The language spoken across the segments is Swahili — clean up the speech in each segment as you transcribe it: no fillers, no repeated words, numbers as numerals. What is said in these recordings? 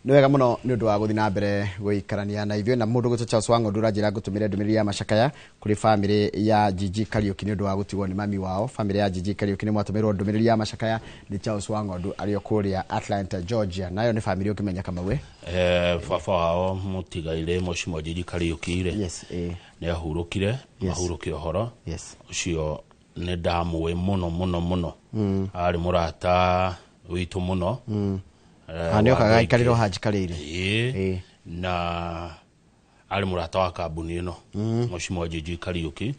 Nĩ wega mũno nĩ ũndũ wa gũthiĩ na mbere gũikarania na ithuĩ na mũndũ gũtũ Charles Wang'ondu ũranjĩra ngũtũmĩre ndũmĩrĩri ya macakaya kũrĩ famĩlĩ ya Gigi Kariuki nĩ ũndũ wa gũtigwo nĩ mami wao. Famĩlĩ ya Gigi Kariuki nĩ mwatũmĩrwo ndũmĩrĩri ya macakaya nĩ Charles Wang'ondu arĩ o kũrĩa Atlanta, Georgia. Nayo nĩ famĩlĩ ũkĩmenya Kamau? Baba wao mũtigaire Mheshimiwa Gigi Kariuki yes, nĩ ahurũkire mahurũkio horo ũcio nĩ ndamũĩ mũno arĩ mũrata witũ mũno. Nĩ okaga ikarĩrwo Haji Karĩire na arĩ mũrata wa kambuni ĩno Mheshimiwa Gigi Kariuki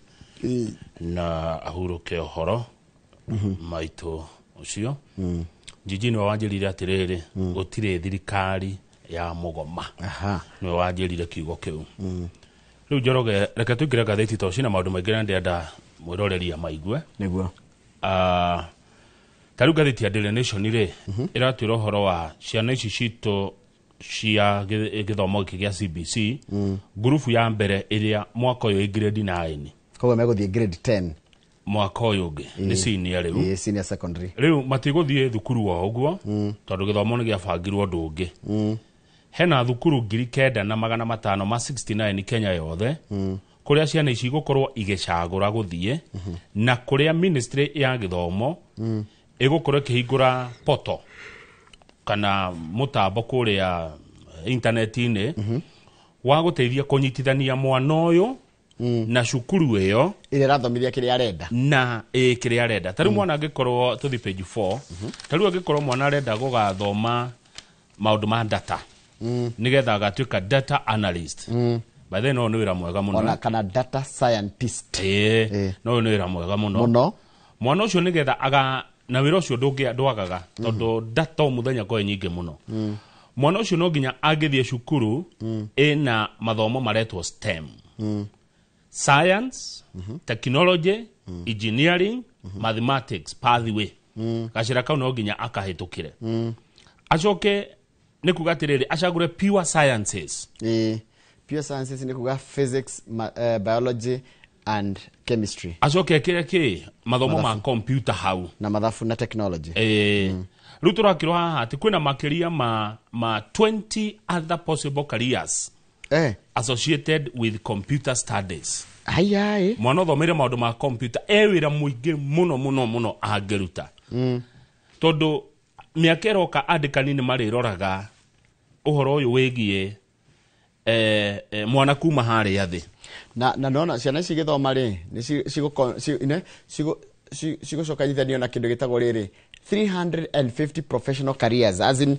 na ahurũke horo maitũ ũcio. Gigi nĩwe wanjĩrire atĩrĩrĩ gũtirĩ thirikari ya mũgoma, nĩwe wanjĩrire kiugo kĩu. Rĩu Njoroge reke tũingĩre ngathĩti tondũ ciĩna maũndũ maingĩ na ndĩrenda mwĩroreria maigue nĩguo. Tarĩu ngathĩti ya Daily Nation ĩratwĩra ũhoro wa ciana ici citũ cia gĩthomo gĩkĩ gĩa CBC ngurubu ya mbere ĩrĩa mwaka ũyũ grade 9 koguo megũthiĩ grade 10 mwaka ũyũ ũngĩ nĩ senior rĩu senior secondary. Rĩu matigũthiĩ thukuru wa ũguo tondũ gĩthomo nĩ gĩabangirwo ũndũ ũngĩ. Hena thukuru 9,569 Kenya yothe kũrĩa ciana ici gũkorwo igĩcagũra gũthiĩ na kũrĩa ministry ya gĩthomo ĩgũkorwo ĩkĩhingũra poto kana mũtambo kũrĩa internet-inĩ wa gũteithia kũnyitithania mwana ũyũ na cukuru ĩyo ĩrĩa ĩrathomithia kĩrĩa arenda na kĩrĩa arenda. Tarĩu mwana angĩkorwo tũthi page 4 tarĩu angĩkorwo mwana arenda gũgathoma maũndũ ma data nĩgetha agatuĩka data analyst by then no nĩ wĩra mwega mũno ona kana data scientist no nĩ wĩra mwega mũno mwana ũcio nĩgetha aga na wĩra ũcio ndwagaga tondũ data mũthenya kwa nyingĩ mũno. Mwana ũcio no nginya angĩthiĩ cukuru ĩna mathomo maretwo STEM, science, technology, engineering, mathematics pathway. Gacĩra kau no nginya akahĩtũkĩre. Acoke nĩ kuga atĩrĩrĩ acagũre pure sciences. Pure sciences nĩ kuga physics, biology and chemistry. Acoke kĩrĩa mathomo ma computer hau na mathabu na technology. Rĩu tũrakĩrwo haha atĩ kwĩna makĩria ma 20 other possible careers associated with computer studies. Mwana ũthomere maũndũ ma computer wĩra mũingĩ mũno angĩruta. Tondũ mĩaka ĩroka andĩkani nĩ marĩroraga ũhoro ũyũ wĩgiĩ mwana kuma harĩa thĩ. Na nona ciana ici gĩthoma rĩ cigũcoka nyithanio na kĩndũ gĩtagwo rĩrĩ 350 professional careers, as in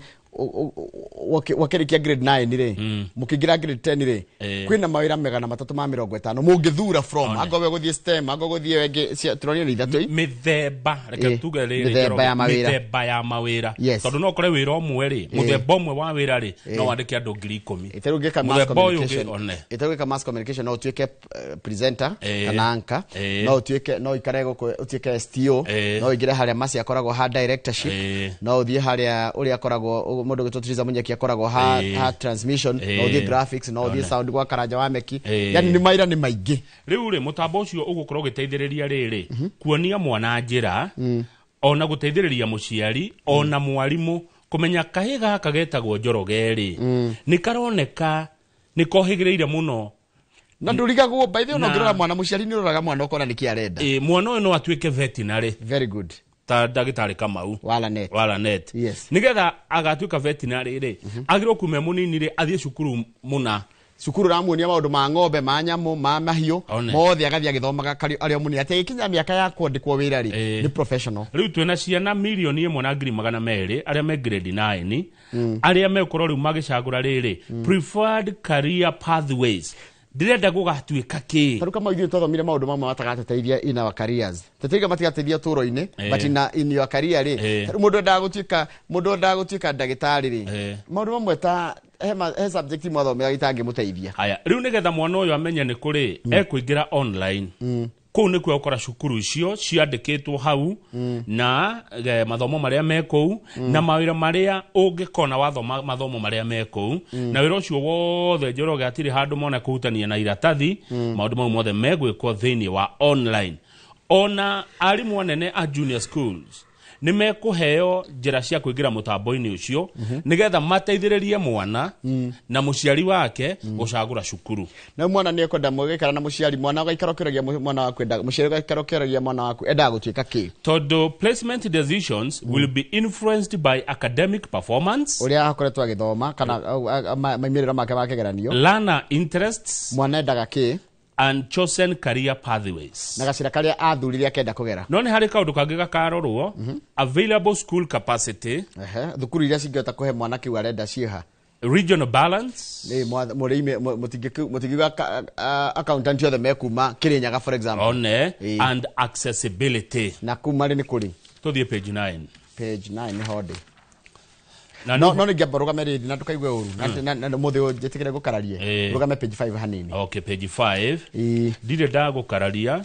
wakĩrĩkia grade 9 rĩ mũkĩingĩra grade 10 rĩ kwĩna mawĩra 350 mũngĩthura from angorwo gũthiĩ STEM angorwo gũthiĩ wengĩ turonio nĩ ithatũ mĩthemba reke tuge rĩrĩ mĩthemba ya mawĩra tondũ no kore wĩra ũmwe rĩ mũthemba ũmwe wa wĩra rĩ no wandĩke andũ 10,000. Ĩtegũĩka mass communication no ũtuĩke presenter kana anchor no ikare ũtuĩke STO no ingĩre harĩa maci akoragwo ha directorship no ũthiĩ harĩa ũrĩa akoragwo mũndũ gĩtũtiriza Munyeki akoragwo ha transmission no ũthiĩ graphics no ũthiĩ sound gwa Karanja wa Meki yani nĩ maira nĩ maingĩ. Rĩu rĩ mũtambo ũcio ũgũkorwo gĩteithĩrĩria rĩrĩ kuonia mwana njĩra ona gũteithĩrĩria mũciari ona mwarimũ kũmenya kahĩ gaka getagwo Njoroge rĩ nĩ karoneka nĩ kohĩgĩrĩire mũno na ndũrigagwo by the way ũngĩrora mwana mũciari nĩ ũroraga mwana ũkona nĩ kĩ arenda. Mwana ũyũ no atuĩke veterinary. Very good. Ta ndagĩtarĩ Kamau Walanet nĩgetha agatuĩka veterinary rĩ agĩrwo kuma mũnini rĩ athiĩ cukuru mũna cukuru ramuonia maũndũ ma ng'ombe ma nyamũ ma mahiũ mothe agathiĩ agĩthomaga arĩ mũnini atĩ ikinya mĩaka ya kwandĩkwo wĩra rĩ nĩ professional. Rĩu twĩna ciana 1,200,000 arĩa me grade 9 arĩa megũkorwo rĩu magĩcagũra rĩrĩ preferred career pathways. Ndĩrenda gũgatuĩka kĩ taruka maithuĩ twathomire maũndũ mamwe matagateithia in our careers tũtiga matigateithia tũro-inĩ but in your career rĩ mũndũ endaga gũtuĩka ndagĩtarĩ rĩ maũndũ mamwe ta he subject mwathomera itangĩmũteithia. Haya rĩu nĩgetha mwana ũyũ amenye nĩ kũrĩ ekũingĩra online kũu nĩ kuo ũkora cukuru icio ciandĩkĩtwo hau na mathomo marĩa me kũu na mawĩra marĩa ũngĩkona wathoma mathomo marĩa me kũu na wĩra ũcio wothe Njoroge hatirĩ handũ mona kũhutania na iratathi maũndũ mau mothe megwĩkwo thĩinĩ wa online. Ona arimũ anene a junior schools nimekuheo njira cia kuingira mutambo-ini ucio nigetha mateithiririe mwana na muciari wake gucagura cukuru. Na mwana ni ekwenda mwegekara na muciari mwana gaikarokeregia mwana waku enda muciari gaikarokeregia mwana waku enda gutuika ki. Todo placement decisions will be influenced by academic performance. Uria akoretwo agithoma kana maimirira make makegeranio. Learner interests. Mwana endaga ki. And chosen career pathways. Na gacira karia athurire akenda kugera. No ni hari kaundu kangi gakarorwo available school capacity. Thukuru iria cingehota kuhe mwana kiu arenda ciha. Regional balance. Murimi mutigiga accountant yothe mekuma Kirinyaga for example. One and accessibility. Na kuma ni kuri. Tuthie page 9. Page 9 ni hodi. No ni ngamba rugame rindi na tukaigue uru na muthe jetikire gukararie rugame page 5 hanini. Okay, page 5 ndire ndagukararia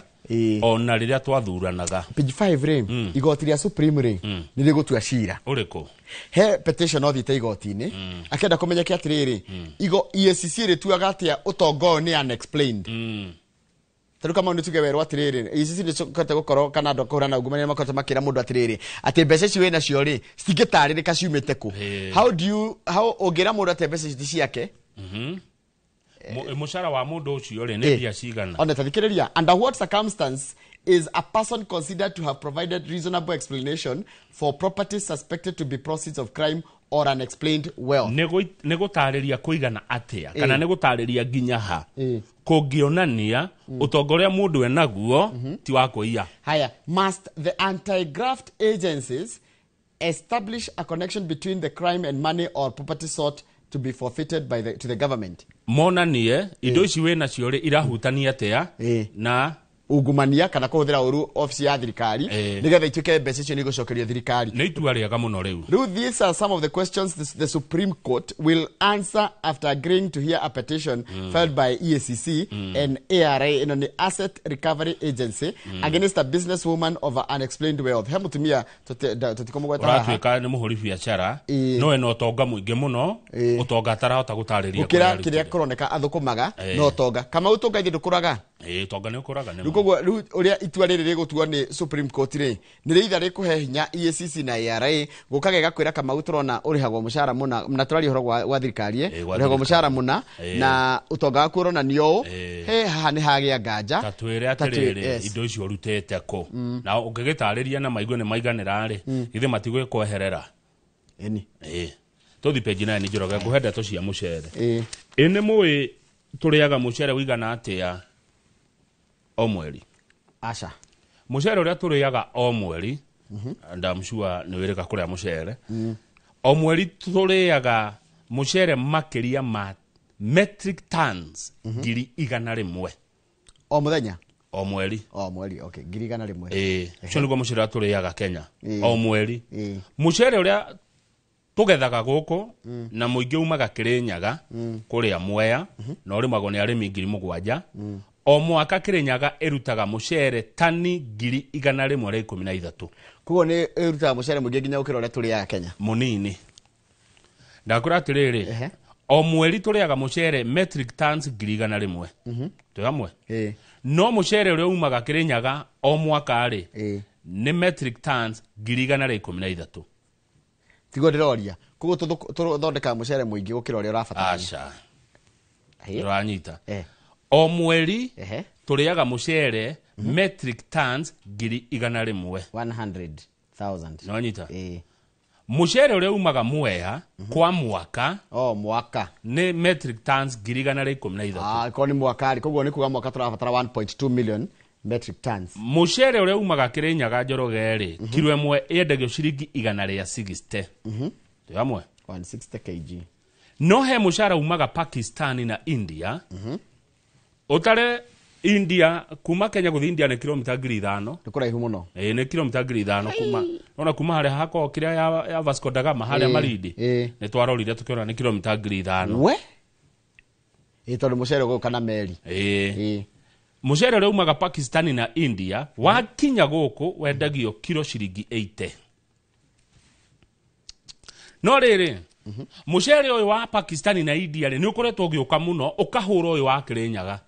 ona riria twathuranaga. Page 5 ri igoti ria supreme ri ni rigutua cira uriku he petition othite igoti-ini akenda kumenya ki atiriri igo EACC ri tuaga atia utongo ni unexplained. Taru kama ndituge werwa atiriri EACC ni sokate gukoro kana ndo kuhurana ugumania makota makira mundu atiriri ati mbeca ci wena cio ri citingitaririka ciumite ku. How ogira mundu ati mbeca ci ciake mushara wa mundu ucio ri ni bia cigana. Ona tathikiriria under what circumstance is a person considered to have provided reasonable explanation for property suspected to be proceeds of crime or unexplained wealth. Negutariria kuigana atia kana negutariria ginya ha kungionania utongoria mundu enaguo ti wa kuia. Haya, must the anti-graft agencies establish a connection between the crime and money or property sought to be forfeited by to the government? Monanie indo ici wena cio ri irahutania atia na ugumania kana kuhuthira uru ofisi ya thirikari nigetha ituike mbeca icio ni gucokeria thirikari. Ni itua riega muno riu. These are some of the questions the Supreme Court will answer after agreeing to hear a petition filed by EACC and ARA in the Asset Recovery Agency against a businesswoman of unexplained wealth. He mutumia tutikomugweta haha. Uratuika ni muhuri biashara no eno tonga muingi muno utonga tarahota gutariria kira kiria kuroneka athukumaga no tonga kama utonga ithu ndukuraga tonga ni ukuraga ne Ruko uria itua riri rigutua ni Supreme Court ri ni riitha rikuhe hinya EACC na ARA gukage gakwira kama uturona urihagwo mushara muna na turari horo wa thirikari urihagwo mushara muna na utonga waku urona nio he haha ni hagia nganja tatwire atiriri indo icio rutete ko na ungigitariria na maigo ni maiganira ri ithe matigwe kweherera eni tuthi page 9 njoroge nguhenda to cia mucere ene muwi turiaga mucere wigana atia o mweri. Asha mucere uria turiaga o mweri and I'm sure ni wirika kuria mucere o mweri turiaga mucere makiria ma metric tons 100,000 o muthenya o mweri okay 100,000 cio niguo mucere turiaga Kenya o mweri mucere uria tugethaga guku na muingi umaga Kirinyaga kuria Mwea na urimagwo ni arimi 7,000 o mwaka Kirinyaga erutaga mucere tani 113. Kugo ni erutaga mucere muingi nginya ukira uria turiaga Kenya munini. Ndakura atiriri o mweri turiaga mucere metric tons 100,000 tu hamwe no mucere uria umaga Kirinyaga o mwaka ri ni metric tons 113. Tigo ndiroria kugo tuthondeka mucere muingi gukira uria urabatara. Asha uranyita o mweri turiaga mucere metric tons 100,000 no nyita mucere uria umaga Mwea kwa mwaka mwaka ni metric tons 113. Ko ni mwaka ri kugo ni kuga mwaka turabatara 1.2 million metric tons. Mucere uria umaga Kirinyaga Njoroge ri kilo imwe yendagio ciringi 160 tu hamwe 160 kg. No he mucara umaga Pakistan na India utare India kuma Kenya guthi India ni kilomita 5,000 ni kuraihu muno ni kilomita 5,000 kuma ona kuma hare hako kiria ya Vasco da Gama hare Malindi ni twarorire tukiona ni kilomita 5,000 we ito ni mucere go kana meri mucere uria umaga Pakistan na India wakinya guku wendagio kilo ciringi 80. No riri mucere uyu wa Pakistan na India ni ukoretwo ugiuka muno ukahura uyu wa Kirinyaga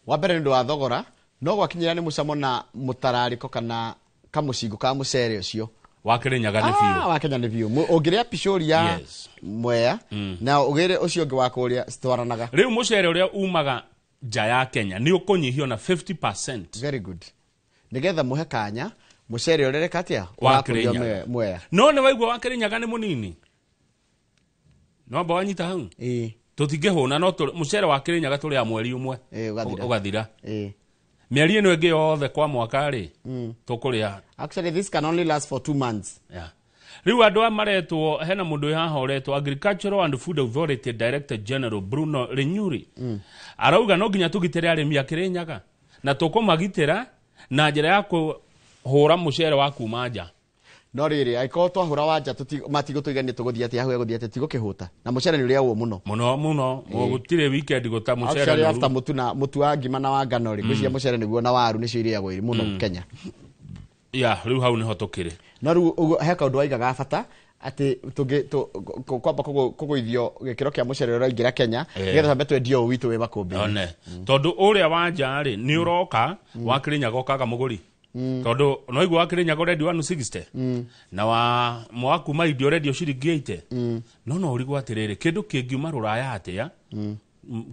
wa mbere ndo wa thogora no gwakinyira ni mucamo na mutarariko kana kamucingo ka mucere ucio wa Kirinyaga ni biu wa Kenya ni biu ungiria Pichoria Mwea na ugire ucio ungi wa kuria stwaranaga riu mucere uria umaga nja ya Kenya ni ukunyihio na 50%. Very good. Nigetha muhe kanya mucere uria rekatia wa Kirinyaga Mwea no ne waigua wa Kirinyaga ni munini no ba wanyita hau tutingihuna no mucere wa Kirinyaga tuli ya mweri umwe ugathira mieri ino ingi yothe kwa mwaka ri tukuria. Actually this can only last for 2 months. Riu andu amaretwo hena mundu haha uretwo Agricultural and Food Authority Director General Bruno Lenyuri arauga no nginya tugitire arimi a Kirinyaga na tukumagitira na njira ya kuhura mucere wa kumanja no riri aiko twahura wanja matigo tuiganie tuguthia ati ahu guthia ati tigo kihuta na mucere ni uria uo muno gutire weekend guta mucere actually after mutu wa ngima na wa ngano ri gucia mucere niguo na waru ni cio iriagwo iri muno Kenya riu hau niho tukiri no riu heka undu waigaga bata ati kwamba kuguithio gikiro kia mucere uraingira Kenya nigetha hambe twendio witu we makumbi tondu uria wanja ri ni uroka wa Kirinyaga okaga muguri tondu no igwa wa Kirinyaga ready 160 na wa mwaku maidio ready ciringi 80 no urigwa atiriri kindu kingiuma ruraya atia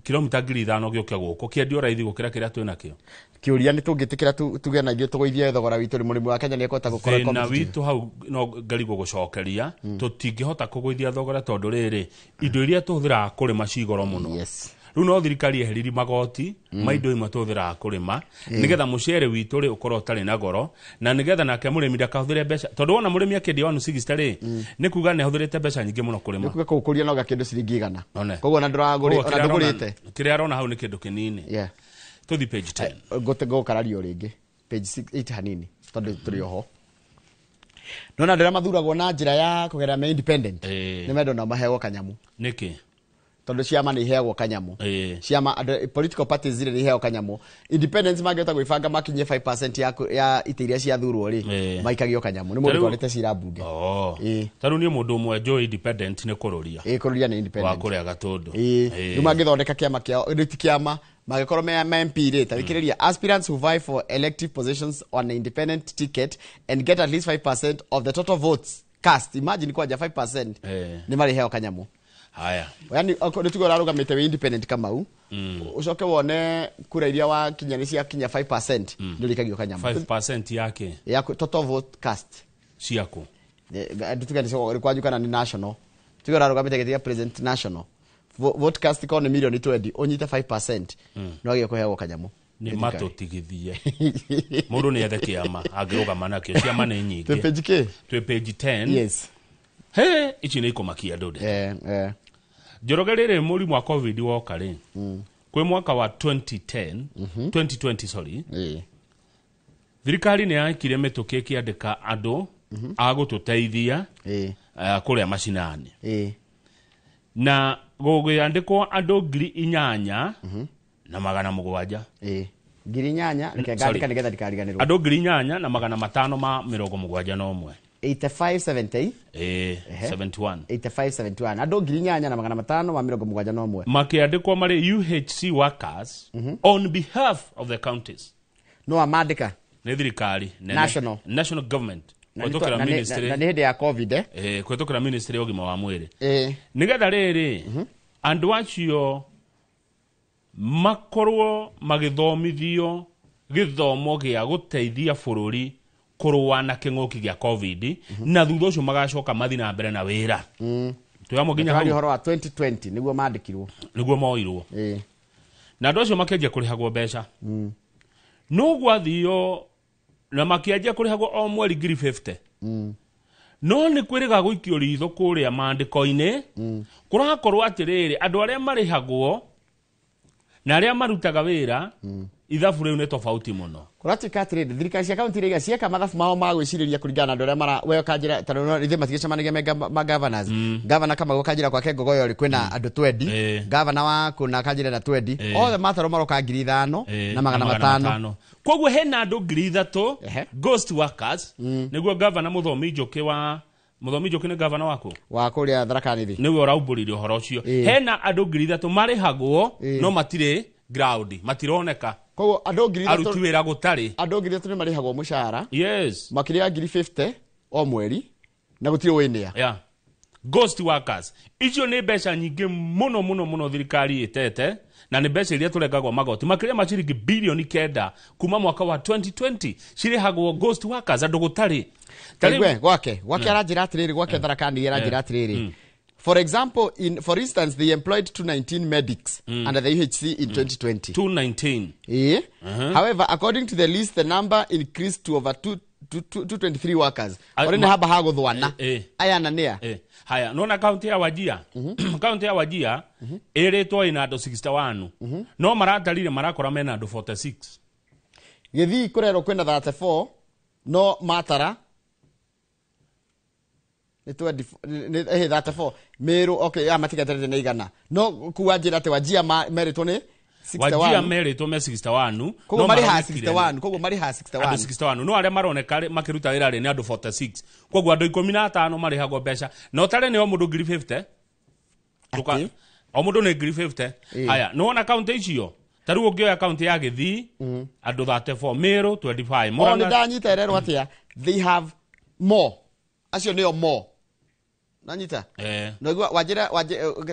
kilomita 5,000 giokia guko kiendio raithi gukira kiria twina kio kiuria ni tungitikira tuge na ithio tugoithia thogora witu ri murimu wa Kenya ni ekota gukora na witu hau no ngarigo gucokeria tutingihota kugoithia thogora tondu riri indo iria tuthira kurima cigoro muno riu no thirikari eheriri magoti maindo imwe tuthira kurima nigetha mucere witu ri ukorwo tari na goro na nigetha nake murimi ndakahuthire mbeca tondu wona murimi akendia 160 ri ni kuga ne huthirite mbeca nyingi muno kurima ni kuga kukuria no gakindu ciringi 100 koguo na nduragurite kiria arona hau ni kindu kinini tuthi page 10 gutego karario ringi page 8 hanini tondu turi oho nona ndira mathuragwo na njira ya kugera me independent ni mendo na mahego kanyamu niki tondu ciama ni ihegwo kanyamu ciama political parties zire ni ihegwo kanyamu independence mageta gwibanga makinye 5% ya itiria cia thurwo ri maikagio kanyamu ni mundu konete cira bunge taru ni mundu mwe joy independent ni kururia kururia ni independent wa kuria gatundu ni magithondeka kiama kiao riti kiama magikorwo me MP ri tabikiriria aspirants who vie for elective positions on an independent ticket and get at least 5% of the total votes cast. Imagine kwaja 5% ni mari heo kanyamu haya yani nitugo rarugamite we independent kama u ucoke wone kura iria wa kinyani cia kinya 5% ni rikagio kanyamu 5% yake ya total vote cast ciako ndituga ni kwajukana ni national tugo rarugamite getia president national vote cast ko ni milioni 20 onyita 5% no agio kuheo kanyamu ni mato tigithie mundu ni ethe kiama agirugama nakio ciama ni nyingi twe page 10 yes ichi ni ikumakia ndude Njoroge riri murimu wa COVID woka ri kwi mwaka wa 2020 sorry thirikari ni yakire mituki ikiandika andu agututeithia kuria macinani na gugiandikwo andu 8,000 na 700 8,000 reke ngandika nigetha ndikariganirwo andu 8,000 na 571 8570 71 8571 andu 8,000 na 571 makiandikwo mari UHC workers on behalf of the counties no amandika ni thirikari national government kwetokera ministry na ni hinde ya COVID kwetokera ministry ogima wa mwiri nigetha riri andu acio makorwo magithomithio githomo gia guteithia bururi kurwa na king'uki gia COVID na thutha ucio magacoka mathi na mbere na wira tuyamo ginya hau horo wa 2020 niguo mandikirwo niguo moirwo na andu acio makianjia kurihagwo mbeca no gwathio na makianjia kurihagwo o mweri 50 no ni kwiriga guikio ritho kuria mandiko-ini kurakorwo atiriri andu aria marihagwo na aria marutaga wira ithabu riu ni tofauti muno kuratuika atiriri thirikari cia kaunti iria cieka mathabu mao ma gwiciriria kuringana na andu aria mara weyo kanjira tondu rithe matigicemanagia ma governors governor kama gukanjira kwake Ngogoyo ri kwina andu 20 governor wa kuna kanjira na 20 othe mataro maroka 5,000 na 500 koguo hena andu 3,000 ghost workers niguo governor Muthomi Njuki ni governor wako wa kuria Tharaka-Nithi niwe urauburirio horo ucio hena andu 3,000 marihagwo no matire ground matironeka koguo andu 3,000 aruti wira gutari andu 3,000 marihagwo mushara yes makiria 50 o mweri na gutire winia yeah ghost workers icio nĩ mbeca nyingĩ mũno thirikari itete na nĩ mbeca iria tũrengagwo magoti makĩria ma ciringi bilioni 9 kuma mwaka wa 2020 cirĩhagwo ghost workers andũ gũtarĩ gwake aranjĩra atĩrĩrĩ gwake tharakani aranjĩra atĩrĩrĩ for example for instance they employed 219 medics under the UHC in 2020 219 however according to the list the number increased to over 223 workers orene haba haguthwana aya nania haya nona county ya Wajir county ya Wajir ĩrĩtwo ina andũ 61 no maratarire marakora mena andũ 46 Githii kurero kwenda 34 no matara ni 34 Meru okay matigatarite na igana no kuwajira ate Wajir meritwo ni 61 Wajir meritwo me 61 no mari ha 61 koguo mari ha 61 no arĩa maroneka makiruta wĩra ni andũ 46 koguo andũ 15 marihagwo mbeca no tare ni o mũndũ 50 tuka o mũndũ ni 50 haya no ona county icio taru ũngĩoya county ya Githii andũ 34 Meru 25 Murang'a ndanyita ererwo atia they have more acio nĩo more nanyita no wajira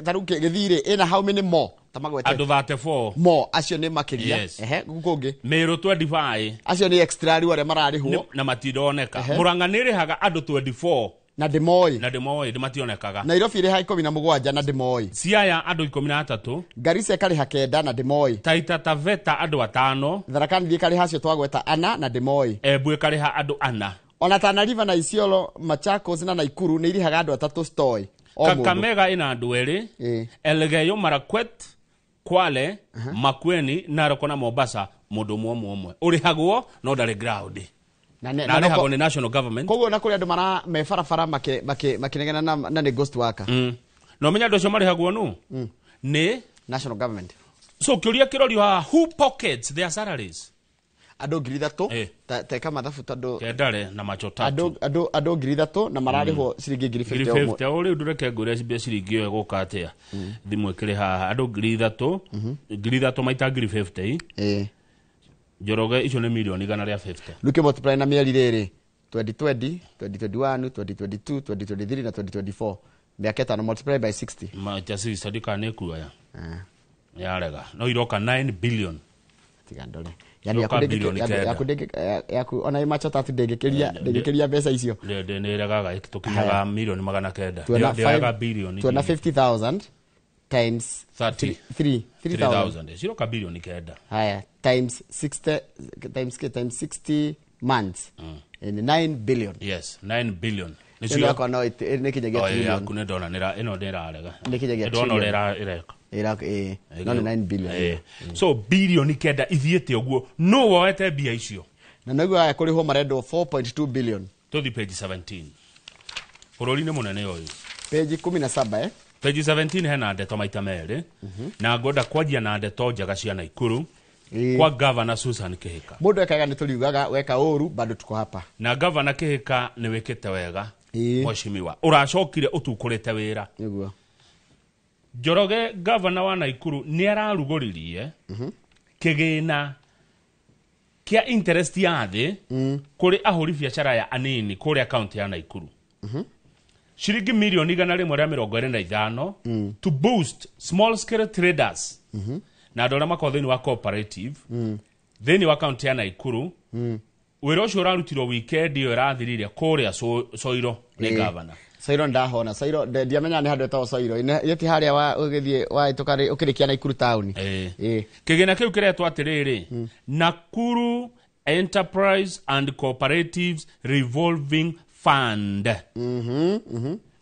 taru Githii ina how many more tamagwete andũ 34 more acio nĩ makiria gũkũngĩ Meru 25 acio nĩ extra riu arĩa mararĩhwo na matidoneka Murang'a nĩrĩhaga andũ 24 na Ndimoi ndĩmationekaga Nairobi ĩrĩha 17 na Ndimoi Siaya andũ 13 Garissa ĩkarĩha 9 na Ndimoi Taita Taveta andũ 5 Tharaka Nithi ĩkarĩha acio twagweta 4 na Ndimoi Embu ĩkarĩha andũ 4 ona Tana River na Isiolo Machakos na Naikuru nĩ irihaga andũ 3 stoi Kakamega ina andũ 2 Elgeyo Marakwet Kwale Makueni Narok na Mombasa mũndũ ũmwe ũrĩhagwo no ndarĩ ground na arĩhagwo nĩ national government koguo na kũrĩ andũ mara mebarabara makinegena na nĩ ghost worker no menya andũ acio marĩhagwo nũ nĩ national government so kĩũria kĩrorio haha who pockets their salaries andũ 3,000 teka mathabu tondũ kendare na macho tatu andũ 3,000 na mararĩhwo ciringi 50 ũrĩa ndũreke ngũria ciringi ĩyo gũka atĩa thimũ ĩkĩrĩ haha andũ 3,000 maita 50 Njoroge icio nĩ milioni 150 Luke multiply na mieri rĩrĩ 2020 2021 2022 2023 na 2024 miaka 5 multiply by 60 macha 60 sadika nĩ kuoya yarega no iroka 9 billion tigandole yani yaku ona macha tatu ndĩngĩkĩria mbeca icio nĩ regaga tukinyaga milioni 900 ndĩaga billion tuona 50,000 times 3,000 ziroka bilioni 9 haya times 60 months in 9 billion yes 9 billion nĩcio yako no nĩkinyagia trillion yakune ndona ĩno ndĩrarega nĩkinyagia ndona ũrĩa no 9 billion so bilioni 9 ithiĩte ũguo no woete mbia icio na naguo aya kũrĩhwo marendwo 4.2 billion tuthi page 17 bũrũri-inĩ mũnene ũyũ page 17 page 17 hena ndeto maita merĩ na ngoda kwanjia na ndeto njega cia Naikuru kwa governor Susan Kihika mũndũ ekaga nĩ tũriugaga weka ũru bado tuko hapa na governor Kihika nĩ wĩkĩte wega mheshimiwa ũracokire ũtukũrĩte wĩra nĩguo Njoroge governor wa Naikuru nĩ ararugũririe kĩgĩna kia interest ya thĩ kũrĩ ahũri biacara ya anini kũrĩa county ya Naikuru shiringi milioni 125 to boost small scale traders na andũ arĩa makoragwo thĩinĩ wa cooperative thĩinĩ wa county ya Naikuru wĩra ũcio ũrarutirwo weekend ĩyo ĩrathirire kũrĩa Soiro nĩ governor Soiro ndahona Soiro ndiamenya nĩ handũ etagwo Soiro yeti harĩa wa ũgĩthiĩ wa ĩtũkarĩ ũkĩrĩkia Naikuru town kĩgĩna kĩu kĩretwo atĩrĩrĩ Nakuru Enterprise and Cooperatives Revolving Fund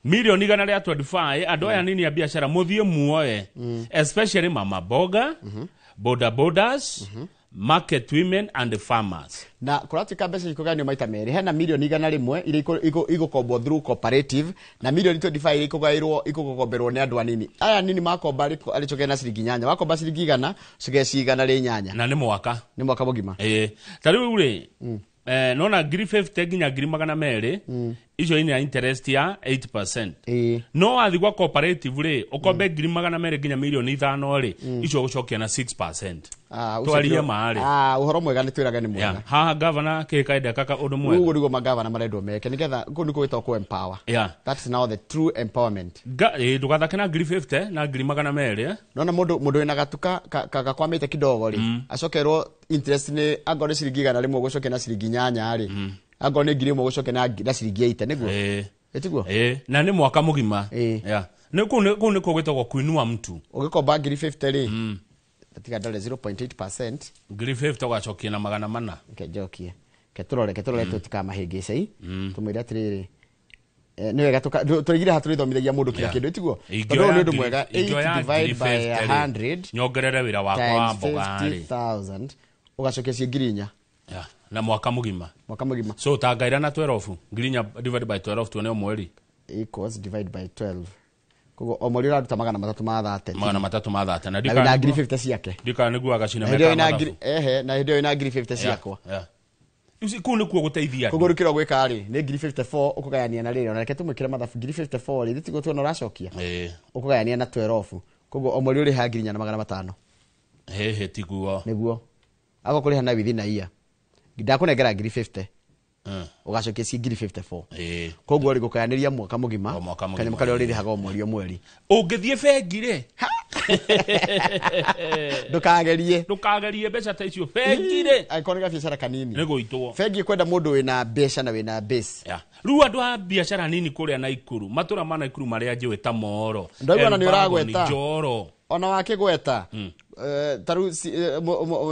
milioni 125 andũ aya nini ya biashara muthie muoe especially mama boga boda bodas market women and farmers na kũratika mbeca ikuganio maita merĩ hena milioni 100 iria igũkombwo through cooperative na milioni 25 iria igũkomberwo nĩ andũ anini aya nini makomba alichokea na ciringi nyanya wakomba ciringi 100 cigeci 100 rĩ nyanya na nĩ mwaka mũgima ta rĩu rĩ nona 50 nginya 200 icio ina interest ya 8%. No wathi gwa cooperative ri ukombe 200,000 nginya milioni 5 ri icio gucokia na 6%. Twaria maari. Uhoro mwega ni twiraga ni mwega. Ha governor ke kaida kaka undu mwega. Ugu rigo magavana marendwo meke nigetha kundu kwita ku empower. That's now the true empowerment. Dugathake na 50 na 200,000 nona mundu ina gatuka kagakwamite kidogo ri acokerwo interest ni angore ciringi 100 rimwe gucokia na ciringi 8 ri angore ni 1,000 gucokia na ciringi 8 niguo etiguo na ni mwaka mugima ni kuni kugwitagwo kuinua mtu ugikomba 50 ri tiga dole 0.8% 50 ugacokia na 400 ngejokie keturore tutikamahingice tumwira atiriri ni wega tuigire haturithomithagia mundu kila kindu etiguo tondu ni undu mwega 8 divide by 100 nyongerere wira wakwa wa mbogari 50,000 ugacokia ci ngirinya na mwaka mugima so tangaira na 12 ngirinya divide by 12 tuone mweri equals divide by 12 kogo omori uraruta 330 na dika na 50 ciake dika niguo agacina meka na hidio ina 50 ciakwa usi kuni kuo guteithia kogo rukiro gwika ri ni 54 ukugayania na riri ona reke tumwikire mathabu 54 ri thitigo tuona uracokia ukugayania na 12 kogo omori uri ha ngirinya na 500 tiguo niguo ago kuri hana within a year ndakunengera 50 ugacokia ci 54 koguo ri gukayaniria mwaka mugima kanyama kari uri haga mweri ungithie bengi ri ndukagerie mbeca ta icio bengi ri aikonega biashara kanini ni guitwo bengi kwenda mundu wina mbeca na wina base riu andu a biashara nini kuria Naikuru matura ma Naikuru maria njiwe ta Moro ndoigana ni uragweta ona wakigweta taru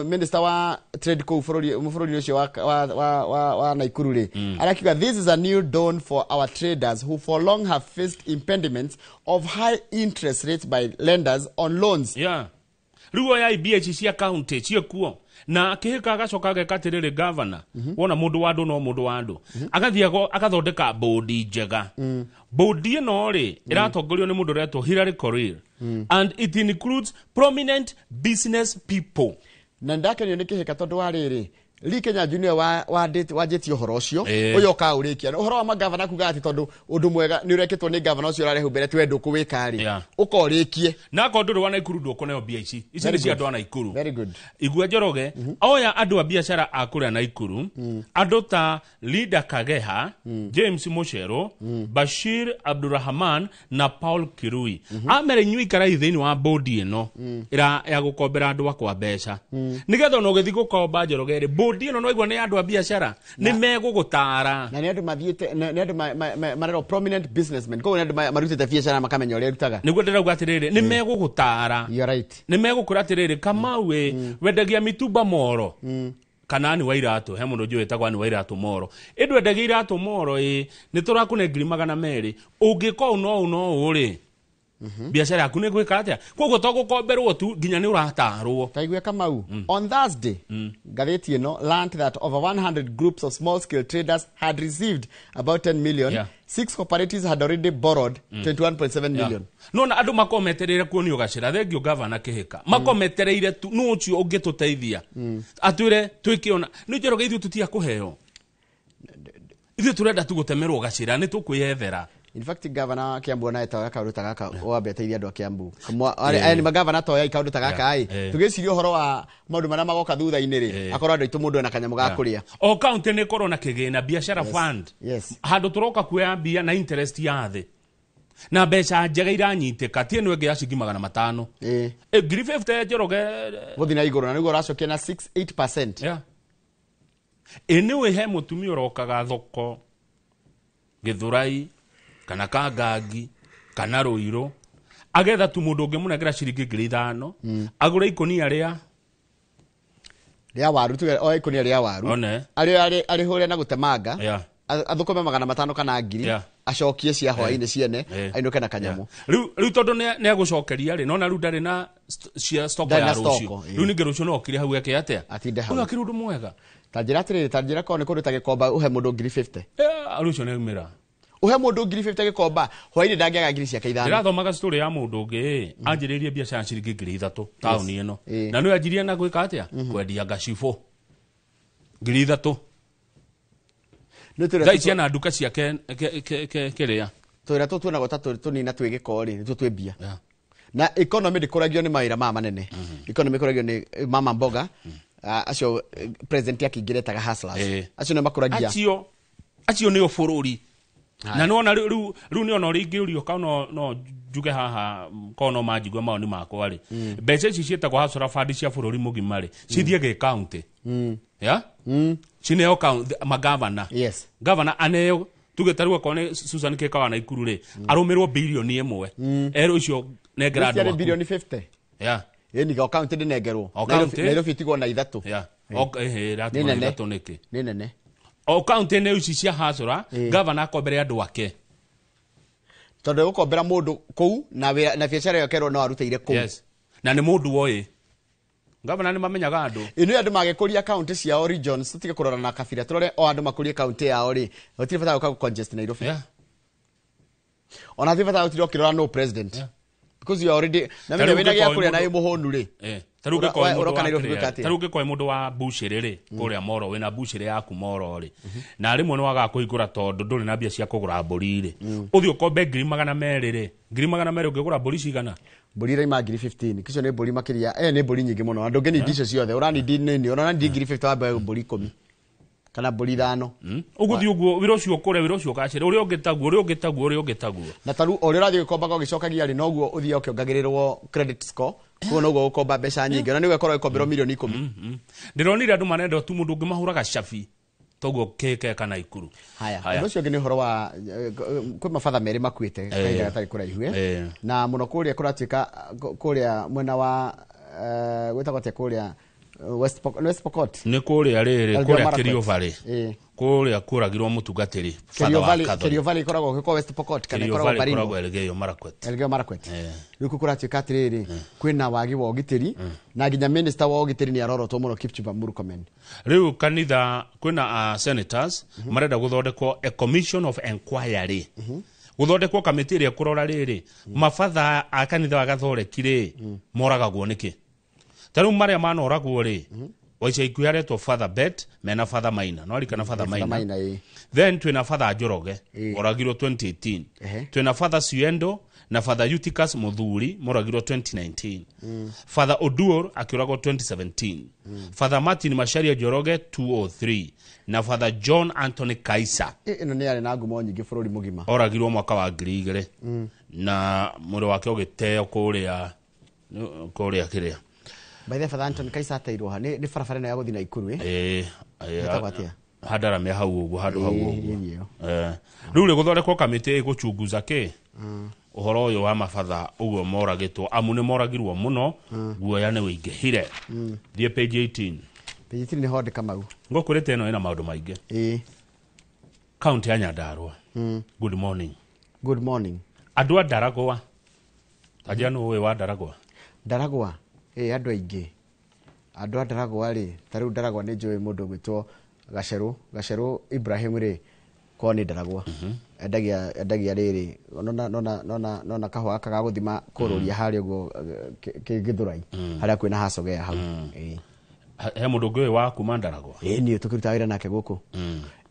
minister wa trade co furori ucio wa Naikuru ri arakiuga this is a new dawn for our traders who for long have faced impediments of high interest rates by lenders on loans. Riu ya IBH cia county cia kuo na kihika agacoka agekatirire governor wona mundu wa andu no mundu wa andu agathiago akathondeka bodi njega bodi ino ri iratongorio ni mundu retwo Hillary Korir and it includes prominent business people na ndakenio ni kihika tondu wa riri Kenya Junior wa jeti uhoro ucio uyo ka urikia uhoro wa magavana kuga ati tondu undu mwega ni ureketwo ni governor ucio rarehu mbere ti wendu kuwika ri ukorikie na kondu wa Naikuru ndukoneo BIC ici ni cia andu a Naikuru very good igwe Njoroge oya andu a biashara akure Naikuru andu ta Leader Kageha James Moshero Bashir Abdurrahman na Paul Kirui amere nyui karai thini wa bodi ino ira ya gukombera andu akwa mbeca nigetho no gethi gukomba Njoroge ri bodi ino no igwa ni andu a biashara ni megugutara na ni andu mathiete ni andu marero prominent businessmen ko ni andu marutite biashara makamenya uri rutaga niguo ndirauga atiriri ni megugutara you right ni megukura atiriri kama we wendagia mitumba Moro kana ni wairatu he mundu njui tagwa ni wairatu Moro indu endagia iratu Moro ni turakune 200,000 ungiko no uri biashara yaku ni gwika atia koguo to gukomberwo tu nginya ni uratarwo taigwe Kamau on Thursday gatheti ino learned that over 100 groups of small scale traders had received about 10 million 6 cooperatives had already borrowed 21.7 million no na andu makometereire kuonio gacira thengio governor kihika makometereire tu no ucio ungituteithia atwire twikiona ni Njoroge ithu tutia kuheo ithu turenda tu gutemerwo gacira ni tukwiyethera. In fact governor Kiambu na eta akaruta gaka oabe teithia andu a Kiambu ani magavana to ya ikaruta gaka ai tugicirio horo wa maundu mara magoka thutha iniri akorwo andu itu mundu na kanyamo ga kuria o county ni korona kigina biashara fund handu turoka kuya bia na interest ya thi na mbeca njega iranyitika tie no ege ya ciringi 500 50 Njoroge guthina iguru na nigo racokia na 6-8% eniwe he mutumi urokaga thoko Githurai kana Kangangi kana Ruiru agetha tu mundu ungi munengera ciringi 5,000 agure ikonia ria waru tu o ikonia ria waru ari hore na gutemanga athukome 500 kana 1,000 acokie cia hwaini ciene ainuke na kanyamo riu tondu ne agucokeria ri nona riu ndari na cia stock ya rucio riu ninge rucio no kiri hau yake atia atinde hau uyo kirundu mwega tanjira ko ne kundu gikomba uhe mundu 50 rucio ne mira uhe mundu 50 gikomba hwaini ndangiaga ngiri cia kaithano ndirathomaga story ya mundu ungi anjiririe biashara ciringi 3,000 tauni ino na no anjirie na gwika atia kwendia ngacifo 3,000 Dai ciana nduka cia kerea. Twira tutuonago ta tunina twi gikori ni tutwe bia. Na economy ndikuragio ni mawira ma manene. Economy kuragio ni mama mboga. Acio president yakingiretaga hustlers. Acio ne makuragia. Acio ni obururi. Na nona riu ni ona ringi urio ka no njuge haha kono majigwa mao ni makwa ri. Mbeca ici cietagwo hustler fund cia bururi mugima ri. Cithie ge county. Ya? Cineo county magavana. Yes. Governor aneo tugetarua kone Susan Kekawa na Ikuru ri. Arumirwo bilioni 1. Ero icio negera andu. Bilioni 50. Ya. Ni ga county de negerwo. Nairobi tigwo na ithatu. Ya. Ratu na ithatu niki. Ni nene. O county ne uci cia hustler, governor akombere andu ake. Tondu gukombera mundu kou na biacara yo kerwo no aruteire kou. Yes. Na ni mundu oye. Governor ni mamenyaga andu. Inu andu magekuria county cia regions tutige kurora na kabira turore o andu makurie county yao ri. Gutire bata guka congest Nairobi. Yeah. Ona thibata gutire kirora no president. Yeah. Because you already na mimi wina gya kuria na imuhonu ri. Taruge kwa mundu wa bushire ri kuria moro wina bushire yaku moro ri. Na rimwe no waga kuigura tondu nduri na bia cia kugura mburi ri. Uthio kombe 200,000 ri. 200,000 ungigura mburi cigana? Mburi ri ma 15. Kicio ni mburi makiria ni mburi nyingi muno. Andu ngeni ndicio ciothe. Urani ndini urana ndi 50 wa mburi 10. Kana mburi 5. Uguthi uguo wira ucio kure wira ucio kacire uri ungitaguo. Na taru uri rathi gukomba gicokagia ri noguo uthio ukiongagirirwo credit score. Kuo noguo gukomba mbeca nyingi. Na niwe korwo ikombero milioni 10. Ndironire andu manenda tu mundu ngimahuraga shafi. Toguo keke kana Ikuru. Haya. Ucio ngi ni horo wa kwi mabatha meri makuite kaida gatari kuraihu na muno kuria kuratuika kuria mwena wa gwetagwo te kuria West Pokot ni kuria riri kuria Kerio Valley kuria kuragirwo mutungatiri Kerio Valley koragwo ko West Pokot kana koragwo Baringo koragwo Elgeyo Marakwet riku kuratuika atiriri kwina wagi wa ugitiri na ginya minister wa ugitiri ni arorotwo muno Kipchumba Murkomen. Riu kanitha kwina senators marenda guthondekwo a commission of inquiry guthondekwo kamiti ria kurora riri mabatha a kanitha wa Gathorekire moragagwo niki taru maria manoragwo ri waicha ikuyaretwo Father Bet mena Father Maina no rikana Father Maina then twina Father Njoroge oragirwo 2018 twina Father Siendo na Father Eutychus Muthuri moragirwo 2019 Father Oduor akiragwo 2017 Father Martin Macharia Njoroge 203 na Father John Anthony Kaisa ino ni ari na ngumo nyingi bururi mugima oragirwo mwaka wa 2000 na muri wake ogiteo kuria kiria by the Father Anthony Kaisa atairwo ha ni barabara no ya guthina Ikuru hadara me hau ugu hadu hau ugu riu ri guthondekwo kamiti iguchunguza ki uhoro uyu wa mabatha uguo moragitwo amu ni moragirwo muno guoya ni wingihire thie page 18 ni hode kamau ngokurite ino ina maundu maingi county ya Nyandarua good morning andu a Ndaragwa ajanu we wa Ndaragwa andu aingi andu a Ndaragwa ri tariu Ndaragwa ni njui mundu gwitwo Gaceru Ibrahim ri ko ni Ndaragwa endagia riri nona kahwa kaga guthima kururia hari ugo Githurai haria kwina hacogea hau he mundu ngui wa kuma Ndaragwa ni tukiruta wira nake guku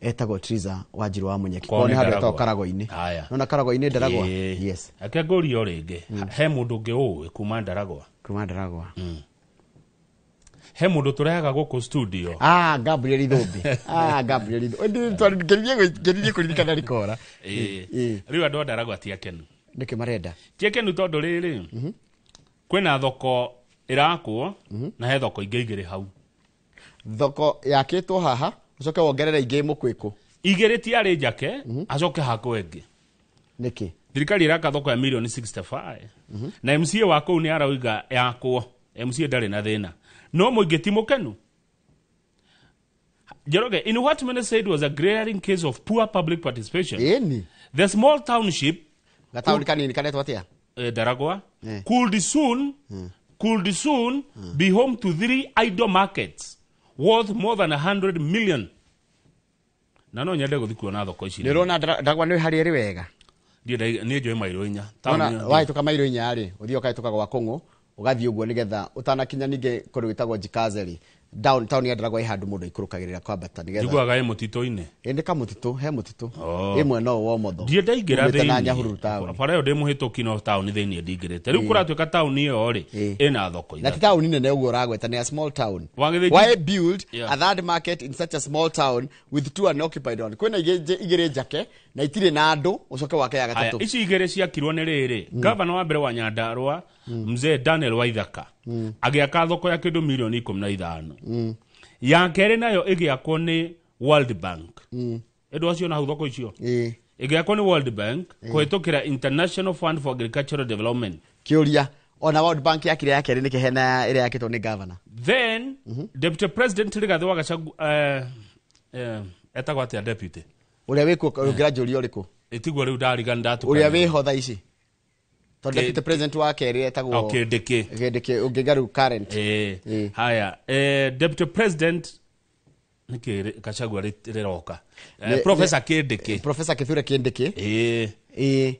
etagwo Triza Wanjiru wa Munyeki ko ni handu to Karago-ini nona Karago-ini Ndaragwa yes ake ngori o ringi he mundu ngi kuma Ndaragwa he mundu turehaga guku studio Gabriel Ithumbi Gabriel Ithumbi twaririe kuririkana rikora riu andu Ndaragwa ti akenu niki marenda ti akenu tondu riri kwina thoko irakwo na he thoko ingĩ hau thoko yakitwo haha ucoke wongerera ingĩ mukwiku igĩrĩ ti arĩ njake acoke hakwo ĩngĩ niki thirikari iraka thoko ya milioni 65 na MCA wa kũu ni arauga yakwo MCA ndarĩ na thĩna no mũingĩ ti mũkenu Njoroge in what many said was a glaring case of poor public participation the small township gatauni kanini kanetwo atia Ndaragwa could soon be home to 3 idle markets worth more than 100 million. Na no nyende guthi kuona thoko ici. Ndirona Ndaragwa ni hari eri wega. Ni njoi mairo inya. Tona waituka mairo inya ri, uthio kaituka gwa Kongo, ugathi uguo nigetha utanakinya ninge kuri witagwo Jikazeri. downtown ya Ndaragwa ihandu mundu ikurukagirira kwambata nigetha njiguaga mutito-ine ende ka mutito he mutito imwe no wo motho ndie ndaingira thiini bara yo ndimuhituki no town thiini ndingirite riu kuratuika town iyo ri ina thoko na town nene uguo uragweta ni a small town why build a third market in such a small town with two unoccupied one kwina igire njake na itire na andu ucoke wake ya gatatu ici igire ciakirwo ni riri governor wa mbere wa Nyandarua mzee Daniel Waithaka agiaka thoko ya kindu milioni 15 ya kere nayo igiakwo ni World Bank edo acio na thoko icio igiakwo ni World Bank kuhitukira International Fund for Agricultural Development kiuria ona World Bank yakire ya kere ni kihena ire yakitwo ni governor then Deputy President Rigathi wa Gachagua etagwo atia deputy uria wiko gradually uriku itigwo riu ndariga ndatu uria wiho tha ici to deputy president wa keri etagwo Kindiki ungigaru current haya deputy president nikiri Gachagua riroka Professor Kindiki Kithure Kindiki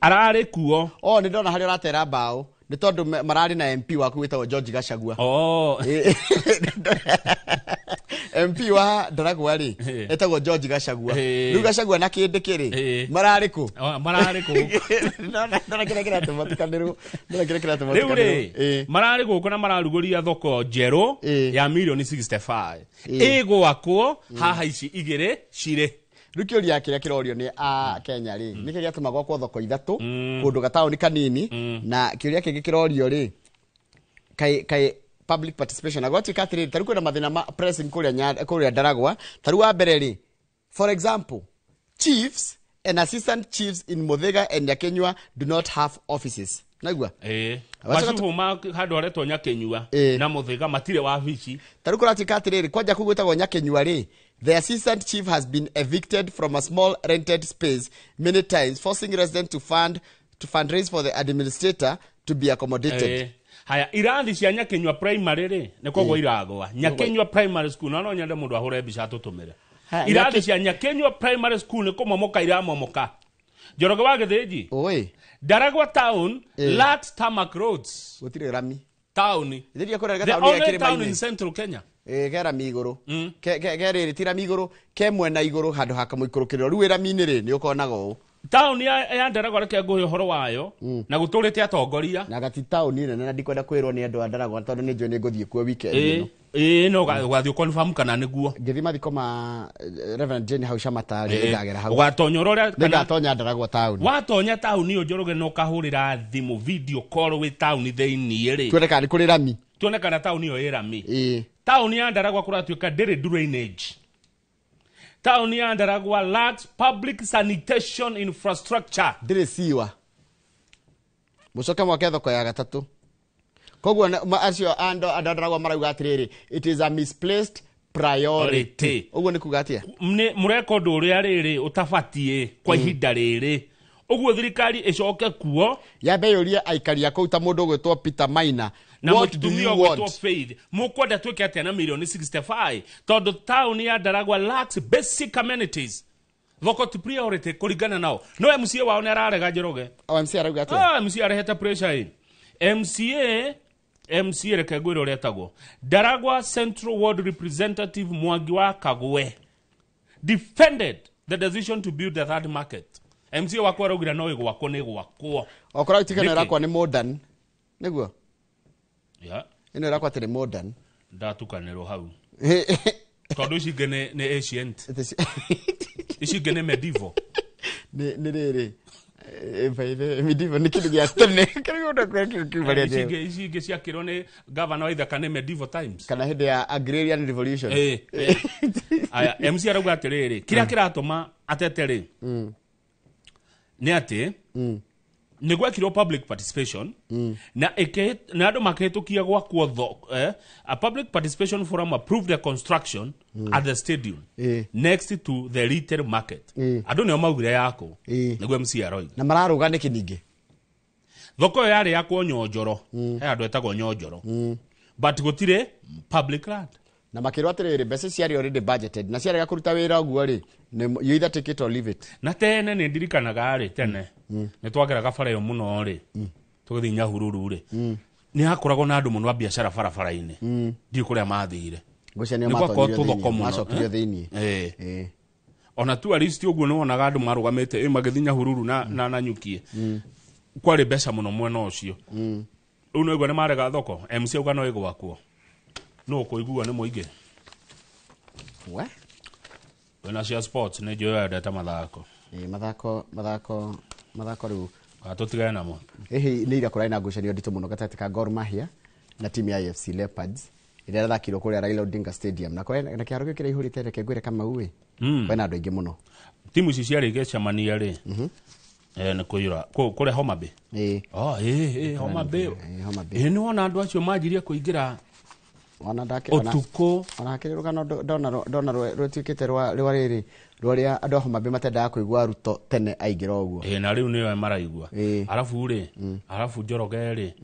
arari kuo ni ndona hari uratera mbao ni tondu marari na MP waku witagwo George Gachagua MP wa Ndaragwa ri etagwo George Gachagua riu Gachagua na Kindiki ri marari ku ndarakira tumatikanirwo marari guko na mararuguria thoko njeru ya milioni 65 igwakwo haha ici igire cire Rukio ya kile kirorio ni a Kenya ri nike giatumagwo kwa thoko ithatu kundu gataoni kanini na kiuria kingi kirorio ri kai public participation agoti katiri taruko na mathina pressing kuria Ndaragwa taru wa mbere ri for example chiefs and assistant chiefs in Muthaiga and Nyakenyua do not have offices naigua wacifu ma handu aretwo Nyakenyua na Muthaiga matire wabici taruko ratikatiri kwanja kugwetagwo Nyakenyua ri the assistant chief has been evicted from a small rented space many times, forcing residents to fundraise for the administrator to be accommodated. Haya irathi cia Nyakenyua primary ri ne kogwo iragwa Nyakenyua primary school no nyende mundu ahure mbica tutumire irathi cia Nyakenyua primary school ne komomoka iramomoka Njoroge wa Githiji oi Ndaragwa town lacks tarmac roads gutire rami town thiria kurega town ya Kirima town in central Kenya gera miguru gerere tira miguru ke mwena iguru handu hakamuikurukiriro riu ira minire ni ukonago town ya Ndaragwa reke nguhe horo wayo na guturite atongoria na gati town nene na ndikwenda kwirwo ni andu a Ndaragwa tondu ni njwe ni nguthie kuo weekend ino no gwathio confirm kana niguo ngithima thiko ma Reverend Jane Hausha matari ngagera hau ugatonyora ria kana tonya Ndaragwa town watonya town iyo Njoroge no kahurira thimu video call with town theini ri twende kana kuri rami tuone kana town iyo irami town ya Ndaragwa kuratuika ndiri drainage town ya Ndaragwa lacks public sanitation infrastructure ndiri siwa mucoke mwake thoko ya gatatu kogwo acio ando Ndaragwa marauga atiriri it is a misplaced priority uguo ni kugatia murekondo uria riri utabatie kwa ihinda riri uguo thirikari icoke kuo yambe yuria aikari akau ta mundu gwetwo Peter Maina na mutumio gwetwo Faith mukwenda twike atia na milioni 65 tondu town ya Ndaragwa lacks basic amenities thoko ti priority kuringana nao no MCA wao ni ararega Njoroge MCA arauga atia MCA areheta pressure MCA reke gwiro retagwo Ndaragwa Central Ward Representative Mwangi wa Kagwe defended the decision to build the third market. MCA wakwa raugira no igwakwo ni gwakwo okora itikana rakwa ni modern niguo ino rakwa tiri modern ndatukanirwo hau tondu ici ngene ni ancient ici ngene medieval ni riri medieval ni kindu gia tene karigo ndo kwekibali ici ngi ciakirwo ni governor wa Ithaka ni medieval times kana hindi ya agrarian revolution aya MC arauga atiriri kiria kiratuma ateteri ni ati ni gwekirwo public participation na andu makehitukia gwakwo a public participation forum approved the construction at the stadium next to the retail market andu nio maugire yako niguo MC aroi na mararuga ni kiningi thoko yari yakwo Nyonjoro he andu etagwo Nyonjoro but gutire public land na makirwa atiriri mbeca ciari already budgeted na ciari gakuruta wira uguo ri you either take it or leave it na tene ni ndirikanaga ri tene ni twageraga bara yo muno ri tugithi Nyahururu ri ni hakoragwo na andu muno a biashara barabara-ini ndi kuria mathire Ngucanio mathokirio thiini ona tu aristi uguo no onaga andu marugamite magithinya hururu na nyukie kwari mbeca muno mwena ucio riu no igwa ni marega thoko MC uga no igwakwo no kuigua ni muingi wena cia sports ni jo ya data mathako mathako riu atutigana namo ni ira kurai na ngucanio ndito muno gatati ka Gor Mahia na timu ya AFC Leopards ira rathakirwo kuria Raila Odinga Stadium na kwena kiaro gikira ihurite reke ngwire kama uwe wena andu aingi muno timu ici ciari gecemania ri ni kuyura kure Homa Bay Homa Bay ni wona andu acio majirie kuingira ona ndake ona akiriruka dona rwituikite rwa riri rwaria andu Homa Bay matendaga kuigua ruto tene aingira uguo na riu niyo maraigua arafu ri arafu Njoroge ri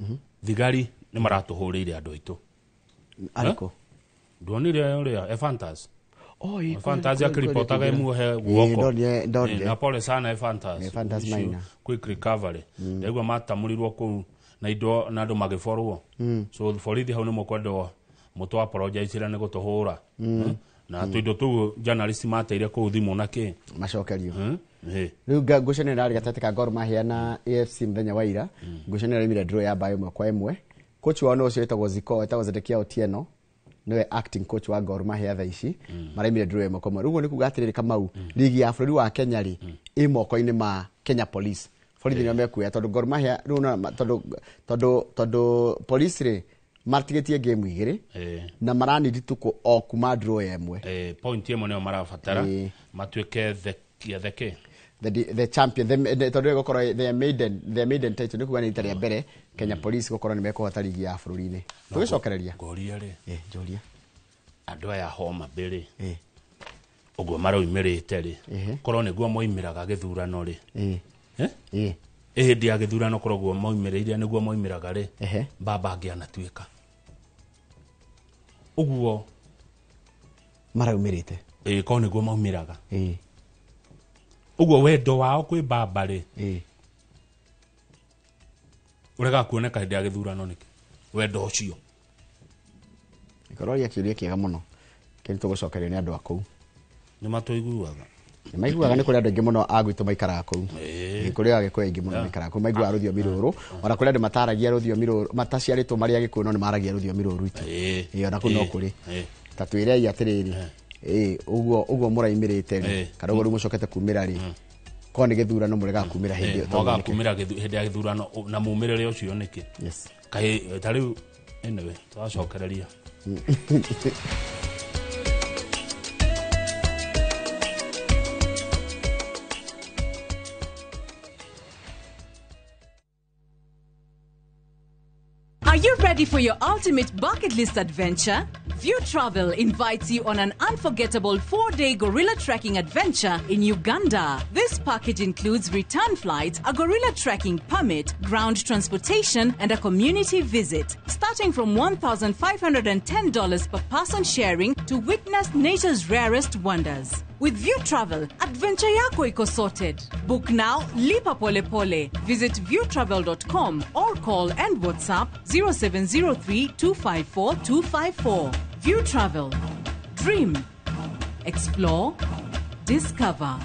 thigari ni maratuhurire andu aitu ariko ndonire uria Efantas Fantasy akiripotaga imuhe guoko na pole sana Fantas minor quick recovery ndegwa matamurirwo ku na indo na andu magiforwo so borithi hau ni mukwendo mutu apologize ira ni gutuhura na tuindo tu journalist mateire ku thimu na ki macokerio riu ngucanio rari gatete ka Gor Mahia na AFC mthenya wa ira ngucanio rimire draw ya bayo 1-1 coach wao no cio etagwo Ziko etagwo Zedekia Otieno niwe acting coach wa Gor Mahia tha ici maraimire draw ĩmwe kwa ĩmwe rugo ni kuga atiriri Kamau ligi ya bũrũri wa Kenya ri moko-inĩ ma Kenya Police borithi nĩo mekuoya tondu Gor Mahia riu tondu police ri martigetie game igiri na maranidi tuko o kuma draw ĩmwe point ĩmwe nĩo marabatara matuĩke the champion tondu gũkorwo their maiden title ni kuga ni ita rĩa mbere Kenya Police gũkorwo ni mekuhota ligi ya bũrũri-inĩ tugicokereria ngoria ri njoria andu aya Homa Bay ri uguo maroimirite ri korwo niguo moimiraga githurano ri hindi ya githurano korwo guo moimiriire niguo moimiraga ri baba angianatuika uguo maraumirite korwo niguo moimiraga uguo wendo wao kwi baba ri urega kuoneka hindi ya githurano niki wendo ucio ikorwo ya kiuria kiega muno kiri tugucokerio ni andu akuu ni matuiguaga ni kuri andu aingi muno agwitu maikara kuu kuri agikuya aingi muno maikara kuu maigua rũthiomi rũrũ ona kuri andu mataragia rũthiomi rũrũ mataciarĩtwo marĩa gikuyu no ni maragia rũthiomi rũrũ itu ona kuno kuri ta twire atiriri uguo muraimirite kana uguo mucokete kumira ri ko ni githurano murega kumira hindi yo toga kumira hindi ya githurano na mumirire ucio niki kai tariu anyway twacokereria Are you ready for your ultimate bucket list adventure? View Travel invites you on an unforgettable 4-day gorilla trekking adventure in Uganda. This package includes return flights, a gorilla trekking permit, ground transportation, and a community visit. Starting from $1,510 per person sharing to witness nature's rarest wonders. With View Travel, adventure yako iko sorted. Book now, lipa pole pole. Visit viewtravel.com or call and WhatsApp 0703 254 254. View Travel. Dream. Explore. Discover.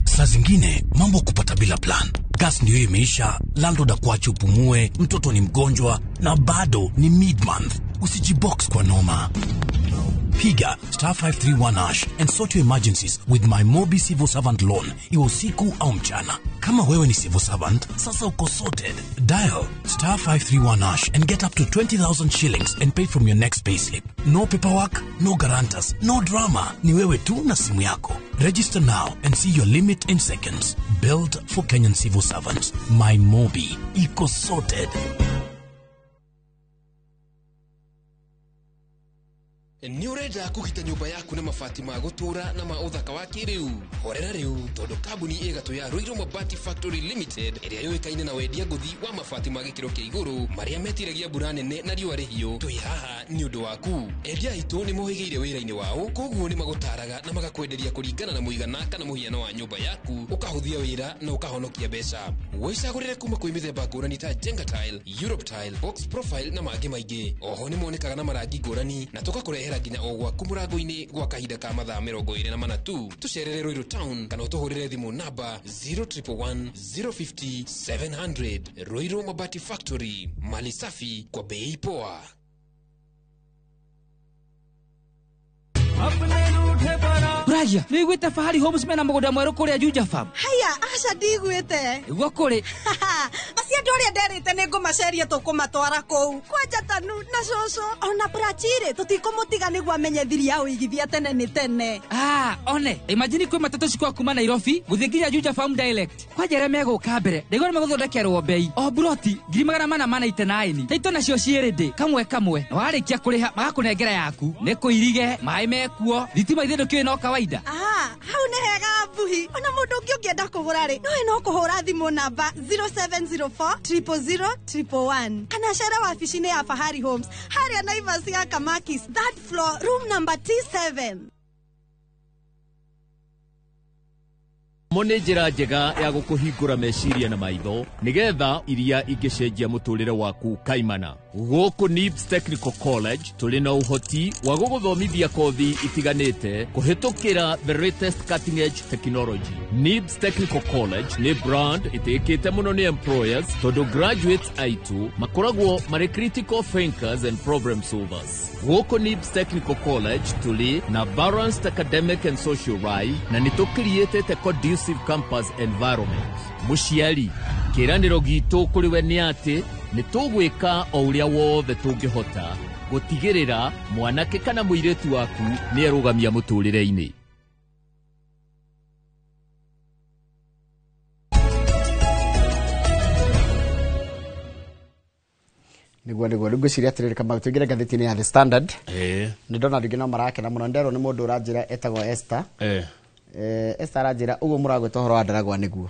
Saa zingine mambo kupata bila plan. Gas ndio imeisha, landlord akuache upumue, mtoto ni mgonjwa na bado ni mid-month. Usijibox kwa noma. Piga *531# and sort your emergencies with my Mobi Civil Servant Loan. Iwe usiku au mchana. Kama wewe ni civil servant, sasa uko sorted. Dial *531# and get up to 20,000 shillings and pay from your next payslip. No paperwork, no guarantors, no drama. Ni wewe tu na simu yako. Register now and see your limit in seconds. Built for Kenyan civil servants. My Mobi. Iko sorted. Ni urenda kugita nyumba yaku na mabati ma gutura na ma uthaka wa kiriu. Horera riu tondu kambuni igatu ya Ruiru Mabati Factory Limited iria yoikaine na wendia nguthi wa mabati ma gikiro kia iguru maria metiragia mbura nene na riua rihio. Twi haha ni undu waku. Endia itu ni mohigeire wira-ini wao, koguo ni magutaraga na magakwenderia kuringana na muigana kana muhiano wa nyumba yaku, ukahuthia wira na ukahonokia mbeca. Wicagurire kuma kwi mithemba ngurani ta Jenga Tile, Europe Tile, Box Profile na mangi maingi. Oho ni monekaga na marangi ngurani na tugakurehera nginya o gwaku murango-ini gwa kahinda ka mathaa 24 tu. Tucerere Ruiru Town kana utuhurire thimu namba 0111 050 700. Ruiru Mabati Factory, mali safi kwa bei poa. Bragia, ni gwite Fahari Homes mena mugoda mweru kuria Juja Farm. Haya, aca ndigwite. Igwa kuri. Acia ndoria nderite ni ngumaceria tukumatwara kou. Kwanja tanu na coco. Ona brachire tutikumutiga niguo amenyethiria uigithia tene ni tene. One. Imagine kwe matatu cikwa kuma Nairobi, guthie nginya Juja Farm direct. Kwanja re meguka mbere. Ndigwa ni meguthondekerwo bei. O broti 489. Taito nacio cierede. Kamwe. Na warikia kuriha magakunengera yaku. Ni kuirige, mai mekuo. Thitima ithindo kiwe no kawaida. Hau ni hega buhi. Ona mundu ungi ungienda kugura ri. No kuhura thimu namba 0704 000 111. Kana cera wabici-ini ya Fahari Homes. Haria Naivas ya Kamakis, third floor, room number T7. Mone njira njega ya gukuhingura meciria na maitho nigetha iria ingicenjia muturire waku kaimana. Guku NIBS Technical College tuli na uhoti wa guguthomithia kothi itiganite kuhitukira the latest cutting edge technology. NIBS Technical College ni brand itikite muno ni employers tondu graduates aitu makoragwo mari critical thinkers and problem solvers. Guku NIBS Technical College tuli na balanced academic and social life na nito created a conducive campus environment. Muciari, kiraniro gitu kuri we ni ati nitugwika o uria wothe tungihota gutigirira mwanake kana muiretu waku ni erugamia muturire-ini. niguo ngwiciria atiriri kama tuingire ngathiti-ini ya The Standard. Ni ndona ringi no marakena muno. Ndero ni mundu uranjira etagwo Esther. Esther aranjira uguo muragweta horo wa Ndaragwa niguo.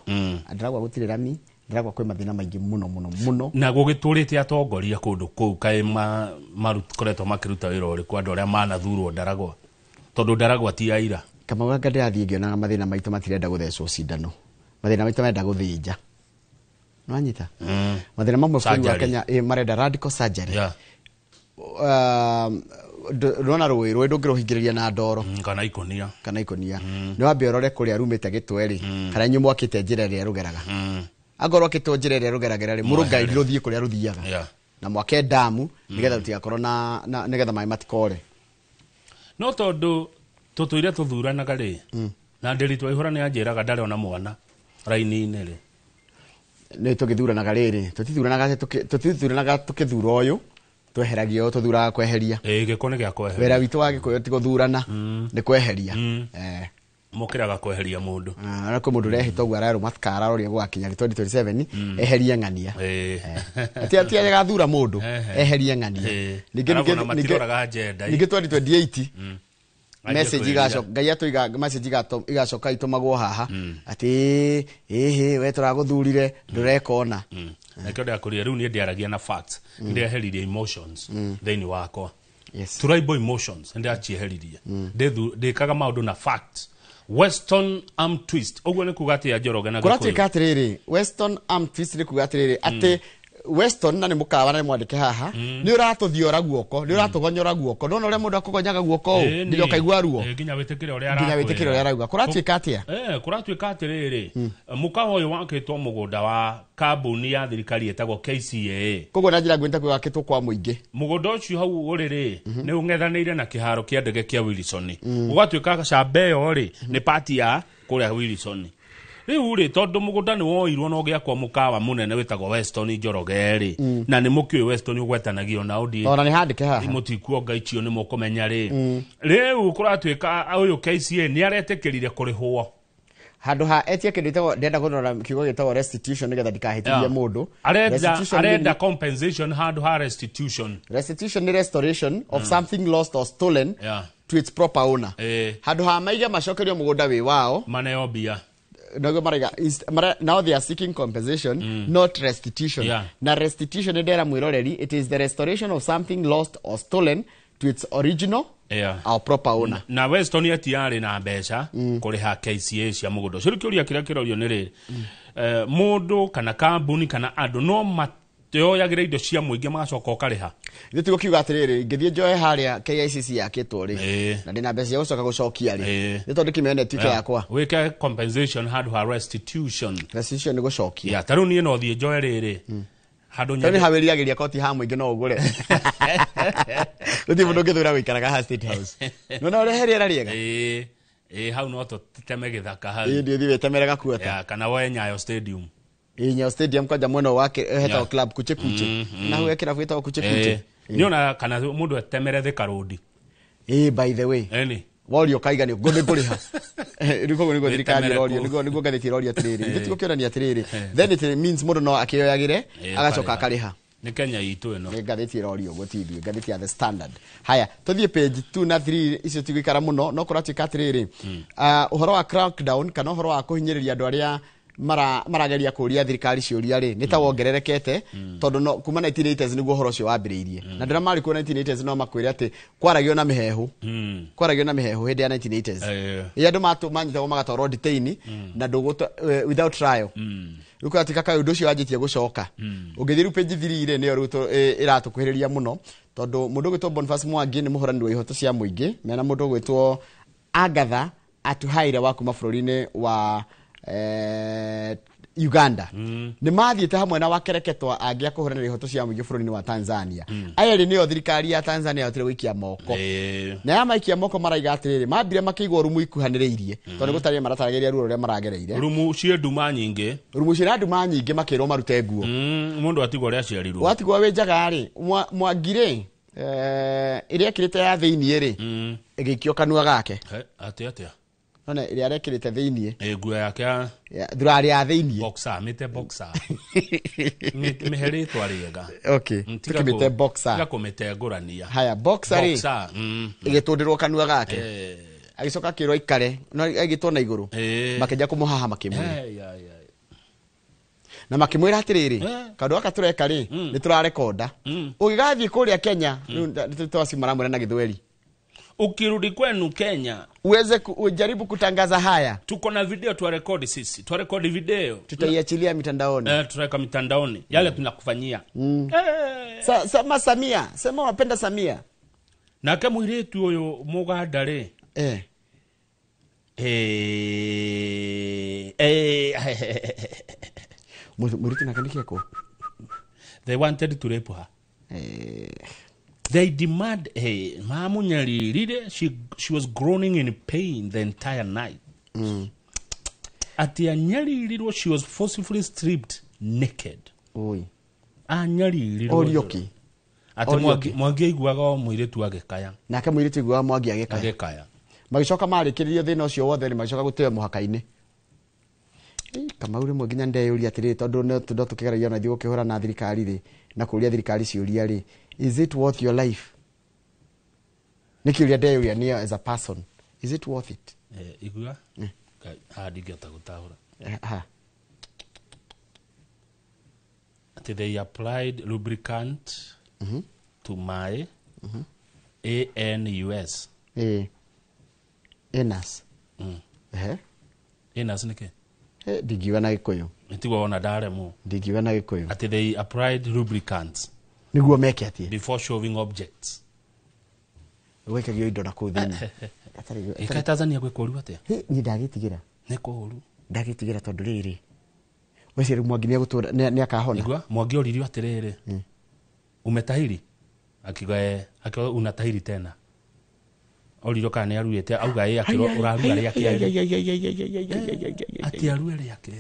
Ndaragwa gutire rami, Ndaragwa kwi mathina maingi muno. Na gugiturite atongoria kundu kou kai marukoretwo makiruta wira uriku andu aria manathurwo Ndaragwa, tondu Ndaragwa ti aira. Kama wanga ndirathie ngionaga mathina maitu matirenda guthecwo cindano, mathina maitu marenda guthinja. Nwanyita mathina mamwe bũrũri wa Kenya marenda radical surgery. Rona rũĩ ndũngĩrũhingĩrĩria na ndoro kana ikonia nĩ wambe ũrore kũrĩa rumĩte gĩtwe-rĩ kana nyumu akĩte njĩra ĩrĩa rũgeraga angorwo akĩte njĩra ĩrĩa rũgeragĩra-rĩ mũrũngai rũthiĩ kũrĩa rũthiaga na mwake damu nĩgetha rũtigakorwo na nĩgetha maĩ matikore. No tondũ tũtũire tũthuranaga-rĩ na Nderitu Waihũra nĩ anjĩraga ndarĩ ona mwana raini-inĩ-rĩ nĩ tũgĩthuranaga rĩrĩ tũtithuranaga tũkĩthura ũyũ tweheragio tuthuraga kweheria. Gĩko nĩ gĩa kweheria. Wĩra witũ wa Gĩkũyũ ti gũthurana nĩ kweheria. Mukiraga kweheria mundu. Na ko mundu rehitwo gwa rero mathikara roria gwakinya 2027 eherie ng'ania. Ati agathura mundu eherie ng'ania. Ningi 2028 message igacoka ngai atuiga message igacoka itumagwo haha ati we turaguthurire ndurekona. Nakio ndakuria riu ni ndiaragia na facts ndiheririe emotions theni wakwa. Tribal emotions ndiachiheririe ndikaga maundu na facts. Western arm twist ogwo ni kugati ya Njoroge na Gĩkũyũ kurati katiriri Western arm twist ni kugatiriri ati Western na ni mukawa na mwandike haha ni uratuthiora guoko ni uratugonyora guoko ndona uria mundu akugonyaga guoko ndio kaigua ruo nginya witikire uria arauga kuratuika atia kuratuika atiriri mukawa uyu wakitwo mugunda wa kambuni ya thirikari etagwo KCA koguo na njira gwita gwakitwo kwa muingi mugunda ucio hau uriri ni ung'ethaniire na kiharo kia ndege kia Wilson ugatuika Cambeo ri ni party ya kuria Wilson. Riu ri tondu mugunda ni woirwo no giakwa mukawa munene witagwo Western Njoroge ri na ni mukiu Western ugwetanagio na odi ona ni handike haha mutikuo ngaicio ni mukumenya ri riu kuratuika uyu KCA ni aretekirire kurihwo handu ha etie kindu itago ndenda kurora kiugo gitago restitution nigetha ndikahitirie mundu arenda compensation handu ha restitution ni restoration of something lost or stolen to its proper owner handu ha maige macokerio mugunda wi wao maneo bia now they are seeking compensation not restitution na restitution ndera mwiroreri it is the restoration of something lost or stolen to its original our proper owner na Westonia tiari na mbeca kuriha KCA cia mugundo cyo kiuria kira kirorio ni riri mundu kana kambuni kana andu no mateoyagira indo cia muingi magacoka ukariha gitigo kiuga atiriri ngithie njoe haria KICC yakitwo ri na ndina mbeca cia gucoka gucokia ri nitondu kimene tike yakwa wike compensation handu ha restitution ni gucokia taru ni no thie njoe riri handu nya hawiriagiria koti ha muingi no ugure uthi mundu ngithura wikaraga ha State House no na ureheriera riega hau no tuteme githaka hau ndio thi wetemeraga kuota kana woe Nyayo Stadium Nyayo Stadium kwa mwena wake heta club kuche na huwe kira fuita kuche niona kana mundu atemere Thika Road by the way Wario kaiga ni ngome kuriha niko niko thirikari Wario niko gatheti Wario atiriri ngitiko kionania atiriri then it means mundu no akioyagire agacoka akariha ni Kenya itu eno ni gatheti Wario gotithio gatheti ya The Standard haya tuthie page 2 na 3 icio tigikara muno no kuratika atiriri uhoro wa crackdown kana uhoro wa kuhinyiriria andu aria marageria kuria thirikari ciuria ri nitawongererekete tondu no kuma 1980s niguo horo cio wambiriirie na ndira mari ku 1980s no makwire ati kwaragio na mihehu hindi ya 1980s andu manyitagwo magatorwo detain na nduguto without trial ruko ati kaka undu cio wanjitie gucoka ungithiru page 3 ire niyo ruto iratukuhiriria muno tondu mundu gwitwo Boniface Mwangi ni muhorani wa ihoto cia muingi mena mundu gwitwo Agatha Atuhaire wa kuma bururi-ini wa Uganda ni mathiete hamwe na wakereketwa angia kuhurana ihoto cia muingi bururi-ini wa Tanzania ayeri niyo thirikari ya Tanzania yotire wikia moko na ya maikia moko maraiga atiriri mambire makigwo rumu ikuhaniriirie tondu gutari maratarageria ruo ruria maragereire rumu cie nduma nyingi makirwo marute nguo mundu atigwo ria ciarirwo watigwo wenjaga ri Mwangire iria kirite ya thiini ri igikio kanua gake atia none iria rekirite thiini nguo yake thurari ya thiini boxer miheritwa riega tukimite boxer ngakumite ngurania haya boxer ri igitundirwo kanua gake agicoka kirwo ikare no agitwo na iguru makeja kumuhaha makimwe na makimwira atiriri kandu aka tureka ri ni turarekonda ugigathie kuria Kenya twasi maramwira na githweri ukirudi kwenu Kenya uweze ujaribu kutangaza haya tuko na video tuarekodi sisi tuarekodi video tutaiachilia mitandaoni tutaweka mitandaoni yale tunakufanyia Sama Samia sema wapenda Samia na kama mwiretu uyo Muganda ri mwiretu nakandikia ko they wanted to rape her they demand mamunyalirire she was groaning in pain the entire night ati anyalirirwo she was forcibly stripped naked anyalirirwo orioki ati Mwangi aiguaga mwiretu agikaya nake mwiretu aiguaga Mwangi agikaya magicoka marikiririo thina ucio wothe ni magicoka guteo muhaka-ini kama uri mwe nginya ndeyuria atiriri tondu no tukigeragia na thigå kihura na thirikari ri na kuria thirikari ciuria ri is it worth your life nikiuria ndeyuria ni as a person is it worth it igua digeta gutahura they applied lubricant to my ANUS enas enas nike digiwa na gikuyu nitigo ona daremo digiwa na gikuyu ati they applied lubricants niguo meke ati before shoving objects wekagio indo na kuthini ika Tanzania gwe koru ate ni ndagitigira ne koru ndagitigira tondu riri wecere Mwangi ni gutura ni akahona igwa Mwangi oririo atiriri umetahiri akiga unatahiri tena oririo kana yaruite auga akiro uraruga ria kiari ati aruere yake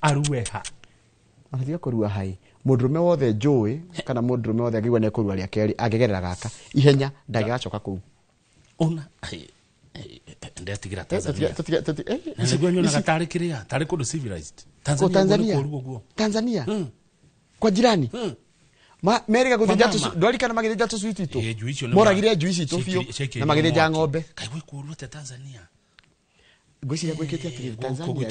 arueha anathia kurua hai mundurume wothe njui kana mundurume wothe agigwa ne kurua ria kiari agegerera gaka ihenya ndagigacoka kuu ona Ndetigira Tanzania. Nsigwe nyona gatari kiria, tari kundu civilized. Tanzania. Kwa jirani. Mereka kuthija tu ndwarikana magithija tu sweet itu. Moragire juice itu fio na magithija ng'ombe. Kaigwe kuruta Tanzania. Gwiciria gwikite atiri Tanzania.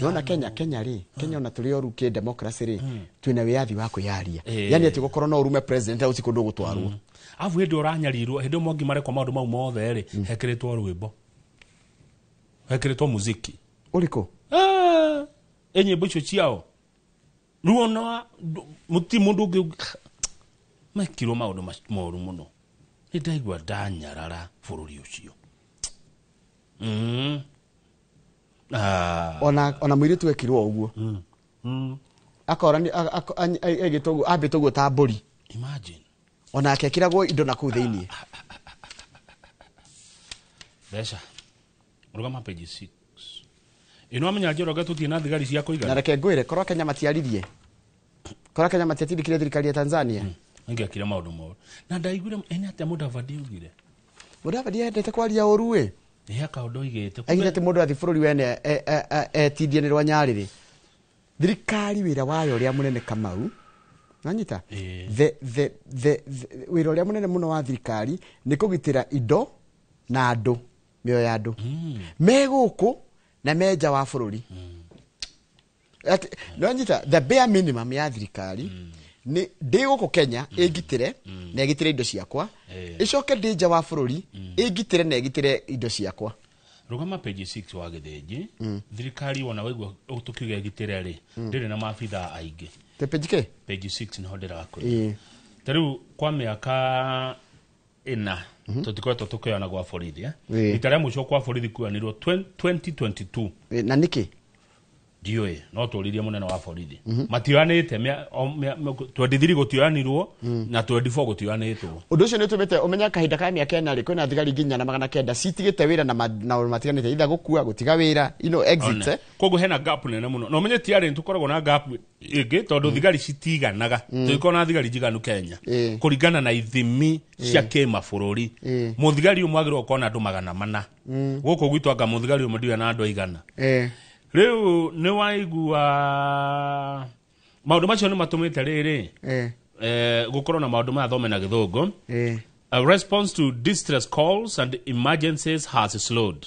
Nona Kenya ri. Kenya ona turi oru ke democracy ri. Twina wiathi wa kuyaria. Yani ati gukorwo no urume president au sikundu gutwarwo. Avu hedi oranyarirwo hedi mongi mare kwa maundu mau mothe ri hekiritwo rwimbo. Hekiritwo muziki. Uriko? Enyimbo icio ciao. Ruona muti mundu ngi makiro maundu moru muno. Nĩndaigua ndanyarara bũrũri ũcio. Ona mũirĩtu wekirwo ũguo. Akorani agĩtũgwo ambĩtũgwo ta mbũri. Imagine. Ona akekiragwo indo na kũu thĩinĩ. Besha. Rugama page 6. Ino amenya njoroge tutie na thigari cia kuigana. Na reke ngwire korwo Kenya matiaririe. Korwo Kenya matiatirikire thirikari ya Tanzania. Angĩakira maundu moru. Na ndaiguire ene ate Mudavadi ugire. Mudavadi endete kwaria ũru we. Ehe kaundu igite. Aigire ati mundu athi bũrũri wene etindie nĩ rwa Nyarĩrĩ. Thirikari wĩra wayo ũrĩa mũnene Kamau. Nanyita. Wĩra ũrĩa mũnene mũno wa thirikari nĩ kũgitĩra indo na andũ, mĩoyo ya andũ. Me gũkũ na meja wa bũrũri. Nanyita the bare minimum ya thirikari ni ndi guko Kenya igitire na igitire indo ciakwa icoke ndija wa bũrũri igitire na igitire indo ciakwa. Rugama page 6 wa githĩnji thirikari wona waigua tukiuga igitire ri ndire na maabitha aingĩ. Te page ke? Page 6 niho ndĩrakũria. Tarĩu kwa mĩaka 4 tutikoretwo tukĩona gwa borithi itara mũico kwa borithi kuanirwo 2022 na niki ndiwe no tũririe mũnene wa borithi matioanĩte 23 gũtioanirwo na 24 gũtioanĩtwo. Ũndũ ũcio nĩ ũtũmĩte ũmenya kahinda ka mĩaka 4 kwĩna thigari nginya na 900 citigĩte wĩra na matiganĩte itha gũkua gũtiga wĩra exit koguo hena gap nene mũno no ũmenye tiarĩ tũkoragwo na gap ĩngĩ tondũ thigari citiganaga tũkoragwo na thigari njiganu Kenya kũringana na ithimi cia kĩmabũrũri mũthigari ũmwe agĩrĩirwo gũkorwo na andũ 400 gũkũ gwitũ anga mũthigari ũmwe ndiwe na andũ 100. Rĩu nĩ waigua maũndũ macio nĩ matũmĩte rĩrĩ gũkorwo na maũndũ maya thome na gĩthũngũ. A response to distress calls and emergencies has slowed.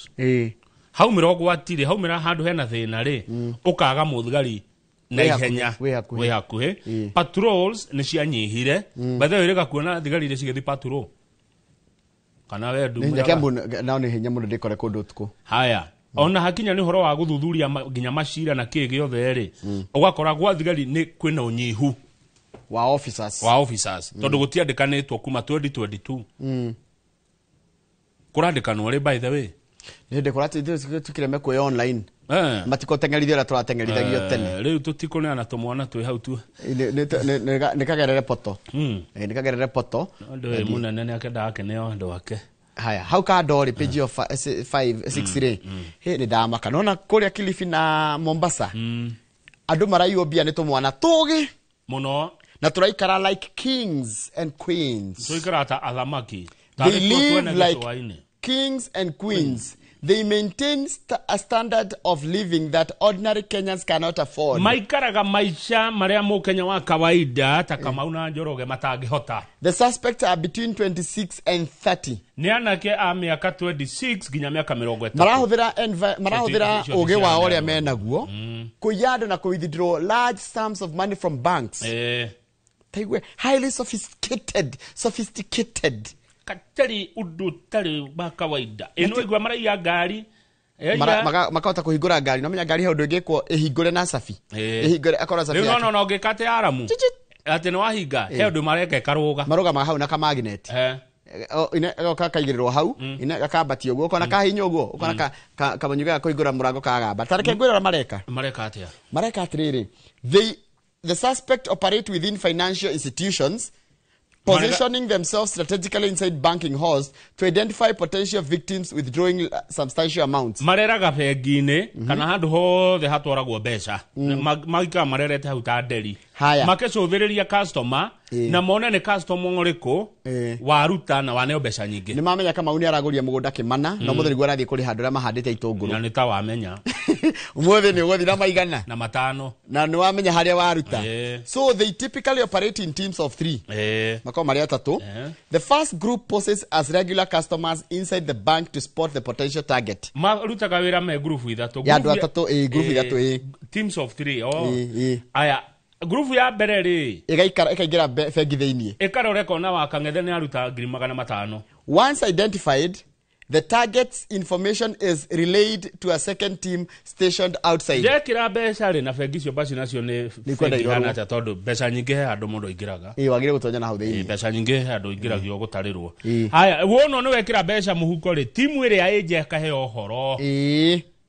Haumĩra ũgwatire haumĩra handũ hena thĩna rĩ ũkaga mũthigari na ihenya wĩ hakuhĩ. Patrols nĩ cianyihire bathe wĩrĩga kuona thigari iria cigĩthi patrol kana we ndumĩra nao nĩ hinya mũno ndĩkore kũndũ ũtukũ. Haya ona hakinya ni horo wa guthuthuria nginya macira na kĩĩ gĩothe rĩ ugakora gwa thigari ni kwĩna ũnyihu wa officers tondũ gũtiandĩkanĩtwo kuma 2022 kũrandĩkanwo rĩ by the way nĩ ndĩkora tukireme kuoya online matikotengerithio ũrĩa tũratengerithagio tene rĩu tũtikũneana tũmwana twĩ hau tu nĩ kagerere poto nĩ kagerere poto ndĩ mũnene nĩ akendaga akeneo andũ ake. Haya hau ka ndori page 5-6 ri nĩ ndamaka nona kũrĩa Kilifi na Mombasa andũ maraiywo mbia nĩ tũmwana tũgĩ mũno na tũraikara like kings and queens. Tũikara ta athamaki. They live like kings and queens. They maintain a standard of living that ordinary Kenyans cannot afford. Maikaraga maisha maria mũkenya wa kawaida ta Kamau na Njoroge matangĩhota. The suspects are between 26 and 30. Nĩ anake a mĩaka 26 nginya mĩaka 30. Marahũthĩra ũgĩ wa ũrĩa menaguo kũiya andũ na kũwithdraw large sums of money from banks. They were highly sophisticated. Katari undu tari ba kawaida eno igwa maraiya ngari makahota kuhingura ngari no menya ngari he undu ngikwo ihingure na safi ihingure akora safi no no ngikate aramu ati no wahinga he undu mareke karuga maruga hau na ka magnet ina kaigirwo hau ina gakambati uguo kona kahinya uguo ukona kabanyuga kuhingura murango kagamba tareke ngwira mareka atia mareka atiriri the suspect operate within financial institutions positioning themselves strategically inside banking halls to identify potential victims withdrawing substantial amounts. Mareraga bengi-inĩ kana handu hothe hatwaragwo mbeca magika marerete hau ta nderi makecũthĩrĩria customer na mone nĩ customer ũrĩkũ waruta na waneo mbeca nyingĩ. Nĩ mamenya kama uni aragũria mũgũnda Kĩmana no mũtheri gwa rathiĩ kũrĩ handũ arĩa mahandĩte itũngũrũ. Na nĩ ta wamenya ũmũthĩ nĩ ũgũthiĩ na maigana na matano na nĩ wamenya harĩa waruta. So they typically operate in teams of 3. Makao marĩ atatũ. The first group poses as regular customers inside the bank to spot the potential target. Marutaga wĩra me group ithatũ. Ya andũ atatũ group ithatũ teams of 3. Aya group ya mbere rĩ ikaingĩra bengi thĩinĩ ikarore kona wa Kang'ethe nĩ aruta 500. Once identified, the target's information is relayed to a second team stationed outside. Ndekĩra mbeca rĩ na bengi icio basi nacio nĩ bengi hana ta tondũ mbeca nyingĩ he andũ mũndũ aingĩraga. Wagĩrĩire gũtonya na hau thĩinĩ. Mbeca nyingĩ he andũ aingĩragio gũtarĩrwo. Haya wono nĩ wekĩra mbeca mũhuko rĩ timu ĩrĩa ĩnjeka he ũhoro.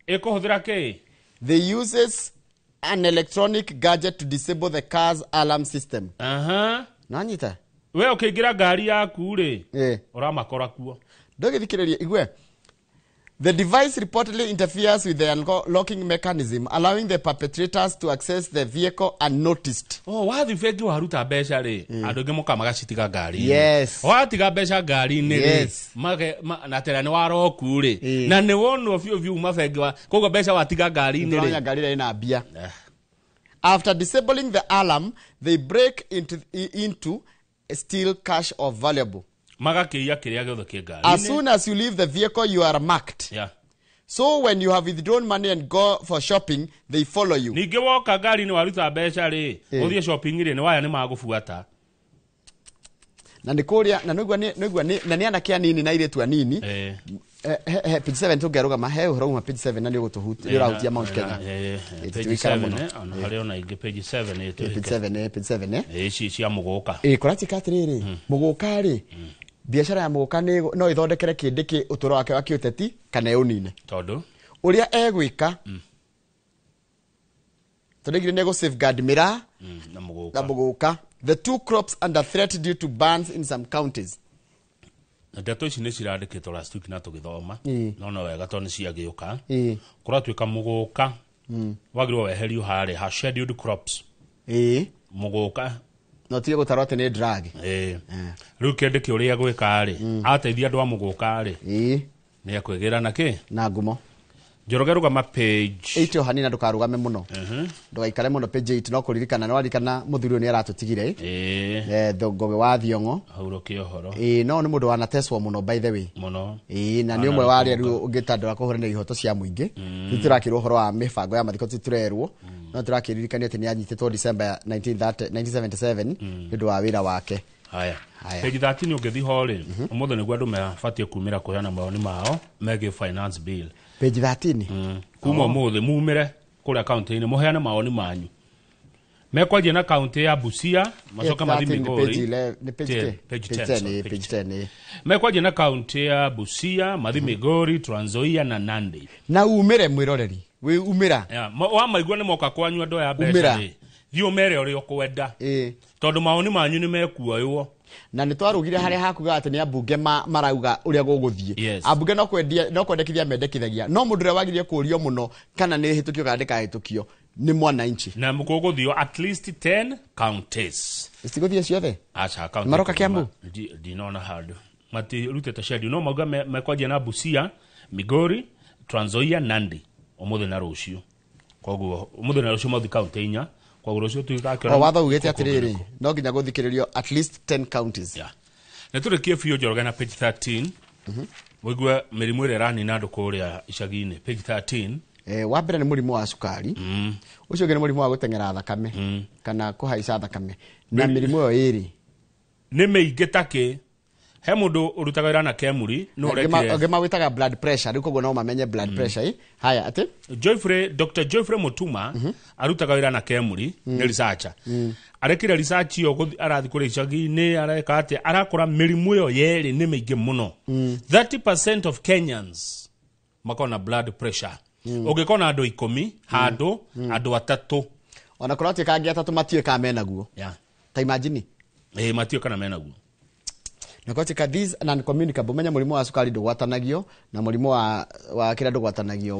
Ĩkũhũthĩra kĩ? They uses an electronic gadget to disable the car's alarm system. Nanyita we ukĩingĩra ngari yaku rĩ ũramakora kuo ndũgĩthikĩrĩria igwe. The device reportedly interferes with the unlocking mechanism, allowing the perpetrators to access the vehicle unnoticed. Wathi bengi waruta mbeca rĩ andũ angĩ moka magacitiga ngari. Watiga mbeca ngari-inĩ rĩ na tena nĩ waroku rĩ na nĩ wonwo biũ mabengi wa koguo mbeca watiga ngari-inĩ rĩ ngari ĩrĩa ĩna mbia. After disabling the alarm, they break into steal cash or valuable. As soon as you leave the vehicle, you are marked. So when you have withdrawn money and go for shopping, they follow you. Na nikuria na nĩ anake anini na iretu anini page 7 tũngerũgama he ũhoro page 7 na nĩ ũgũtũhutia Mount Kenya page 7 ona harĩ ona ingĩ page 7 page 7 ici cia mũgũka kũratika atĩrĩrĩ mũgũka rĩ biacara ya mũgũka no ĩthondekere kĩndĩ ũtũro wake wa kĩũteti kana ũnine tondũ ũrĩa egwĩka tondũ nĩ safeguard mĩraa na mũgũka. The two crops under threat due to bans in some counties. Ndeto ici nĩ cirandĩkĩtwo last week na tũgĩthoma no wega tondũ nĩciagĩũka kũratuĩka mũgũka wagĩrĩirwo weherio harĩ ha scheduled crops mũgũka no tige gũtarwo atĩ nĩ drug rĩu kĩndĩ ũrĩa gwĩka rĩ ateithia andũ a mũgũka rĩ nĩ akwĩgĩra na kĩ na ngumo. Njoroge rugama page 8 hanina ndukarugame muno ndugaikare muno page 8 no kuririkana no arikana muthuri ni aratutigire Ngoge wa Thiong'o hauroke ohoro no ni mundu wanateswo muno by the way muno na ni umwe wa aria riu ungitandura kuhurana ihoto cia muingi tuturakirwo horo wa mibango ya mathiko turerwo no turakiririkania ati ni anyititwo December 1977 ndu wa wira wake. Haya page 13 ungithi hori umuthe niguo andu mabatie kumira kuheana mawoni mao mege finance bill page 13 kuma muthe mumire kuri account-inĩ muheane mawoni manyu mekwaje na account ya Busia macoka mathi Migori page 10 mekwaje na account ya Busia mathi Migori Trans Nzoia na Nandi na umire mwiroreri we umira wa maigua ni moka kwanyu ando ya mbeca thi umere uri okwenda tondu mawoni manyu ni mekuoywo na nĩ twarugire harĩa hakuga atĩ nĩ ambunge marauga ũrĩa gũgũthiĩ ambunge no kwendekithia mendekithagia no mũndũ ũrĩa wagĩrĩire kũũrio mũno kana nĩ hĩtũkio kana ndĩkahĩtũkio nĩ mwananchi na mũgũgũthio at least 10 counties istigũthie ciothe acha county Maroka Kiambu ndinona handũ mati rutete schedule no mauga mekwaje na Busia Migori Trans Nzoia Nandi ũmũthĩ na rũciũ koguo ũmũthĩ na rũciũ mathi county inya kwa urocio tuikakira watho ugete atiriri no nginya guthikiririo at least 10 counties na turikie biyo Njoroge na page 13 wigwe mirimu ire rani na nduko ria icagi-inĩ page 13 wa mbere ni murimu wa cukari ucio ngi ni murimu wa gutengera thakame kana kuhaica thakame na mirimu yo iri ni meingĩ take he mundu urutaga wĩra na Kemuri no rekire ogema witaga blood pressure riko go no mamenye blood pressure haya ati Dr. Joyfrey Mutuma arutaga wĩra na Kemuri ni researcher arekire research yo arathi kuri icagi-inĩ areka ati arakora mirimu yo yeri ni meingĩ muno 30% of Kenyans makona blood pressure ugikona andu 10 handu andu 3 ona kurati kangi 3 matiwe ka menaguo ta imagine matiwe kana menaguo na kwatika these non communicable menya mũrimũ wa cukari ndũgwatanagio na mũrimũ wa kĩrĩa ndũgwatanagio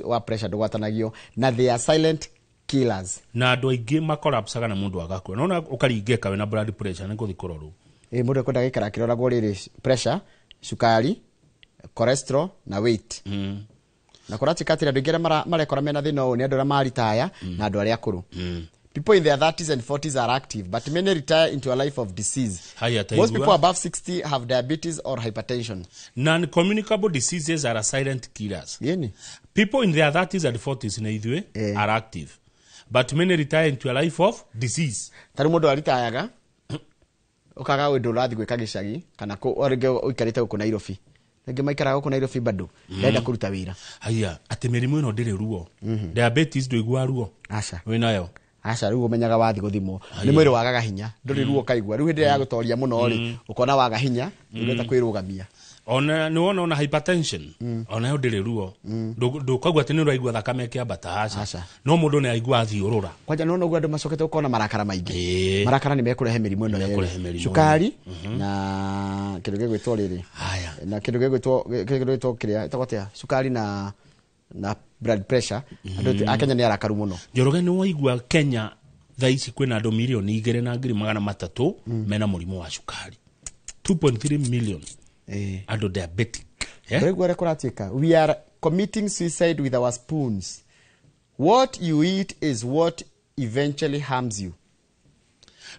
wa pressure ndũgwatanagio na they are silent killers. Na andũ aingĩ makorapsaga na mũndũ agakua. Nona ũkaringĩka wĩna blood pressure nĩ gũthi kũrorwo. Mũndũ kwenda gĩkara kĩroragwo rĩrĩ pressure, cukari, cholesterol na weight. Na kũratika atĩ andũ aingĩ marekora mena thĩna ũyũ nĩ andũ arĩa maritaya na andũ arĩa akũrũ. People in their 30s and 40s are active, but many retire into a life of disease. Most people above 60 have diabetes or hypertension. Non-communicable diseases are silent killers. Yeni. People in their 30s and 40s are active, but many retire into a life of disease. Tari mũndũ aritayaga ukaga wendo rathi gwĩka gĩcagi kana orenge ũikarĩte gũkũ Nairobi. Ningĩ maikaraga gũkũ Nairobi bado ndenda kũruta wĩra. Haya, atĩ mĩrimũ ĩno ndĩrĩ ruo. Diabetes ndũigua ruo. Aca. Wĩnayo. Aca rĩu ũmenyaga wathi gũthimwo. Nĩ mwĩrĩ wagaga hinya. Ndũrĩ ruo kaigua. Rĩu hĩndĩ ya gũtoria mũno rĩ ũkona waga hinya ũgeta kwĩrũgamia. Ona nĩ wona ona hypertension. Ona yo ndĩrĩ ruo. Ndũkagua atĩ nĩ ũraigua thakame kĩambata aca. No mũndũ nĩ aigua thiũrũra. Kwanja no ũguo andũ macokete gũkona marakara maingĩ. Marakara nĩ mekũrehe mĩrimũ ĩno. Cukari na kĩndũ gĩgwĩtwo rĩrĩ. Haya. Na kĩndũ gĩgwĩtwo kĩrĩa ĩtagwo cukari na blood pressure. Andũ a Kenya nĩ arakaru mũno. Njoroge nĩ waigua Kenya thaa ici kwĩna andũ milioni 2.3 mena mũrimũ wa cukari. 2.3 million. Ado diabetic. We are committing suicide with our spoons. What you eat is what eventually harms you.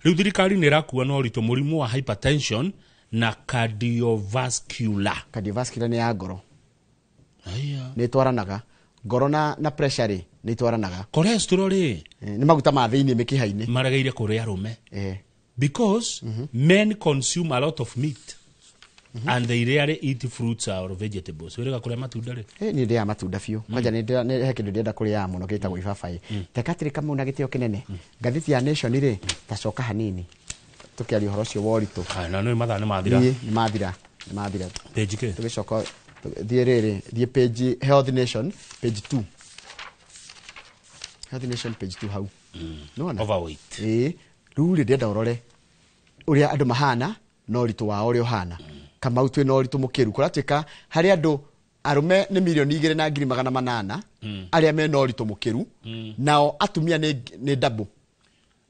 Riu thirikari nĩ ĩrakua no ũritũ mũrimũ wa hypertension na cardiovascular. Cardiovascular nĩ ya ngoro. Nĩ twaranaga ngoro na pressure nĩ twaranaga. Cholesterol nĩ maguta ma thĩinĩ mĩkiha-inĩ. Maregeire kũrĩa arũme. Because men consume a lot of meat. And they rarely eat fruits or vegetables. Wĩrĩga kũrĩa matunda rĩ? Nĩ ndĩa matunda biũ. Kwanja nĩ he kĩndũ ndĩenda kũrĩa mũno gĩtagwo ibabaĩ. Tekatĩrĩ kamwe na gĩtĩo kĩnene. Ngathĩti ya Nation rĩ tacoka hanini. Tũkĩaria ũhoro ũcio wa ũritũ. Na nĩ mathaa nĩ mathira. Nĩ mathira. Page kĩ? Tũgĩcoka thiĩ page Health Nation page 2. Health Nation page 2 hau. Overweight. Rĩu ndĩenda ũrore ũrĩa andũ mahana no ũritũ wao ũrĩa ũhana. Kamau twĩ no ũritũ mũkĩru kũratuĩka harĩ andũ arũme nĩ milioni 2.8 arĩa me no ũritũ mũkĩru nao atumia nĩ double.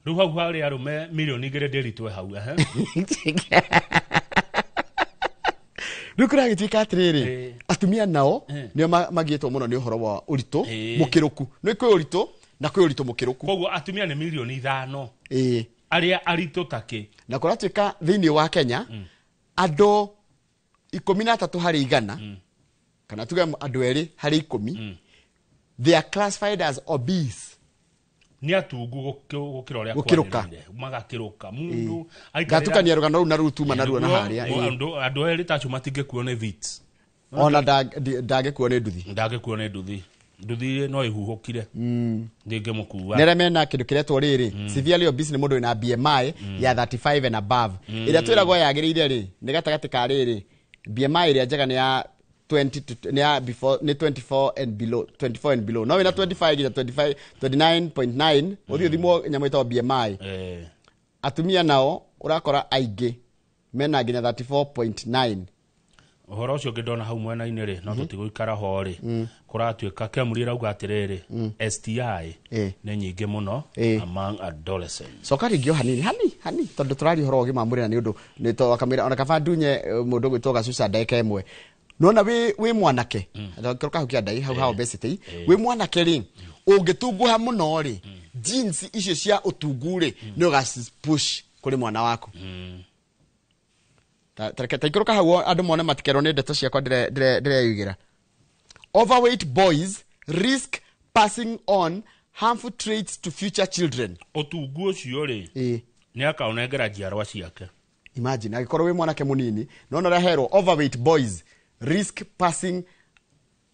Rĩu hau harĩ arũme milioni 2 ndĩritwe hau Rĩu kũragĩtuĩka atĩrĩrĩ atumia nao nĩo magĩtwo mũno nĩ ũhoro wa ũritũ mũkĩrũku. Nĩ kwĩ ũritũ na kwĩ ũritũ mũkĩrũku. Koguo atumia nĩ milioni 5 arĩa aritũ take. Na kũratuĩka thĩinĩ wa Kenya andũ 13 harĩ 100 kana tuge andũ 2 harĩ 10 they are classified as obese. Ni atungu gũkĩra ũrĩa kwagĩrĩire magakĩrũka mũndũ gatukania rũgano rũu na rutuma na ruo na harĩa andũ erĩ tacu matingĩkuo nĩ vits ona ndangĩkuo nĩ nduthi nduthi no ihuhũkire ndĩngĩmũkua nere mena kĩndũ kĩretwo rĩrĩ severely obese nĩ mũndũ wĩna BMI ya 35 and above ĩrĩa twĩragwo yagĩrĩire rĩ nĩ gatagatĩ ka rĩrĩ BMI ĩrĩa njega nĩ ya 20 ni ya before ni 24 and below no wina 25 gita 25 29.9 uthi thimo nyamo itawa BMI atumia nao urakora aingĩ mena nginya 34.9 uhoro ucio ngĩndona hau mwena-inĩ rĩ no tũtigũikara ho rĩ kũratuĩka Kemuri rauga atĩrĩrĩ STI nĩ nyingĩ mũno among adolescents sokari ngio hanini tondũ tũrari horo ũgima mwĩrĩ na nĩ ũndũ nĩ to kamera ona kaba ndunye mũndũ gwĩtwo gacuca ndeka ĩmwe nona we mwanake ndoka hukia ndai hau obesity we mwanake ri ũngĩtunguha mũno ri jeans icio cia ũtungu ri no gas push kuri mwana wako taikũrũka hau andũ mone matikerwo nĩ ndeto ciakwa ndĩreyugĩra overweight boys risk passing on harmful traits to future children ũtungu ũcio ri nĩ akaunengera njiarwa ciake imagine agĩkorwo we mwanake mũnini no no raherwo overweight boys risk passing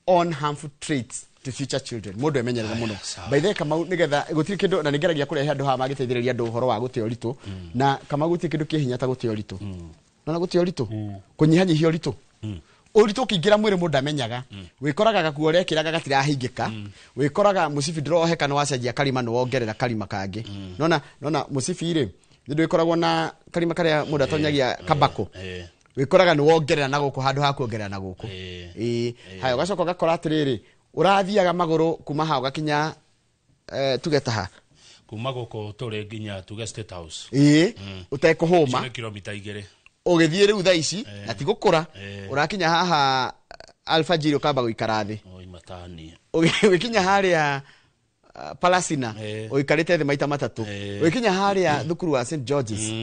on harmful traits to future children mundu emenyerera muno by the way kama nigetha gutiri kindu na ningeragia kurehe andu ha magiteithĩrĩria andu uhoro wa guteo ritu na kama gutiri kindu kihinya ta guteo ritu na guteo ritu kunyihanyihia ritu uritu kingira mwiri mundu amenyaga wikoraga gakuo rekiraga gatirahingika wikoraga musibi ndrohe kana wacenjia kalima no wongerera kalima kangi nona musibi ri ndio ikoragwo na karima karia mundu atonyagia kabako wikoraga ni wongerera na guku handu ha kuongerera na guku hayo gacoka gakora atiriri urathiaga maguru kuma ha ugakinya tugetaha kuma guku turi nginya tuge State House utekuhuma kilomita 2 ugithie riu tha ici atigukura urakinya haha alfajiri ukamba guikara thi matani ugikinya haria Palasina uikarite thi maita matatu ugikinya haria thukuru wa St George's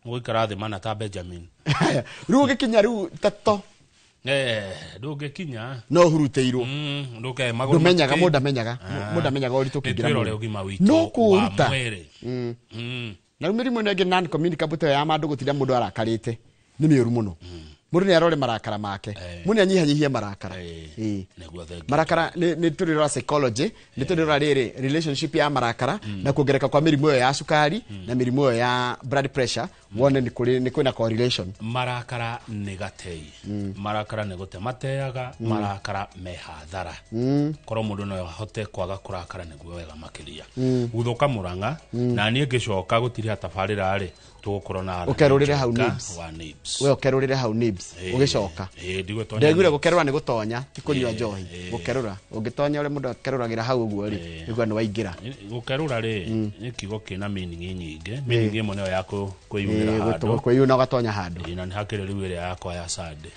uikara thi mana ta Benjamin riu ugikinya riu tato ndugikinya no huruteirwo nduke maguru ndumenyaga mundamenyaga uritu kingira no kuruta na rumirimu nege non communicable ya mandu gutira mundu arakarite ni miuru muno mundu ni arore marakara make mundu anyihanyihie marakara marakara ni turira psychology ni turira riri relationship ya marakara na kugereka kwa mirimu ya sukari na mirimu ya blood pressure wone ni kuna correlation marakara negatei marakara negote mateaga marakara mehathara koro mundu no hote kwaga kurakara niguo wega makiria guthuka muranga na nie ngicoka gutiri atafarira ari tugukorona ukerurire hau nibs we ukerurire hau nibs ugicoka ndigwire gukerura ni gutonya tikunywa njohi gukerura ungitonya ure mundu akeruragira hau uguo ri niguo ni waingira gukerura ri ni kigo kina meaning nyingi meaning imwe nayo yako kwiyumira handu kwiyuna gatonya handu ina ni hakire riu ire yakwa ya sade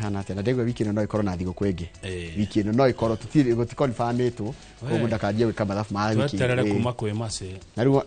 hana tena ndegwa wiki no ikorwo na thigo kwingi wiki no ikorwo tutiri gutikonfamitwo ugu ndakajie wika mathafu ma wiki tweterere kuma kwi mase na riu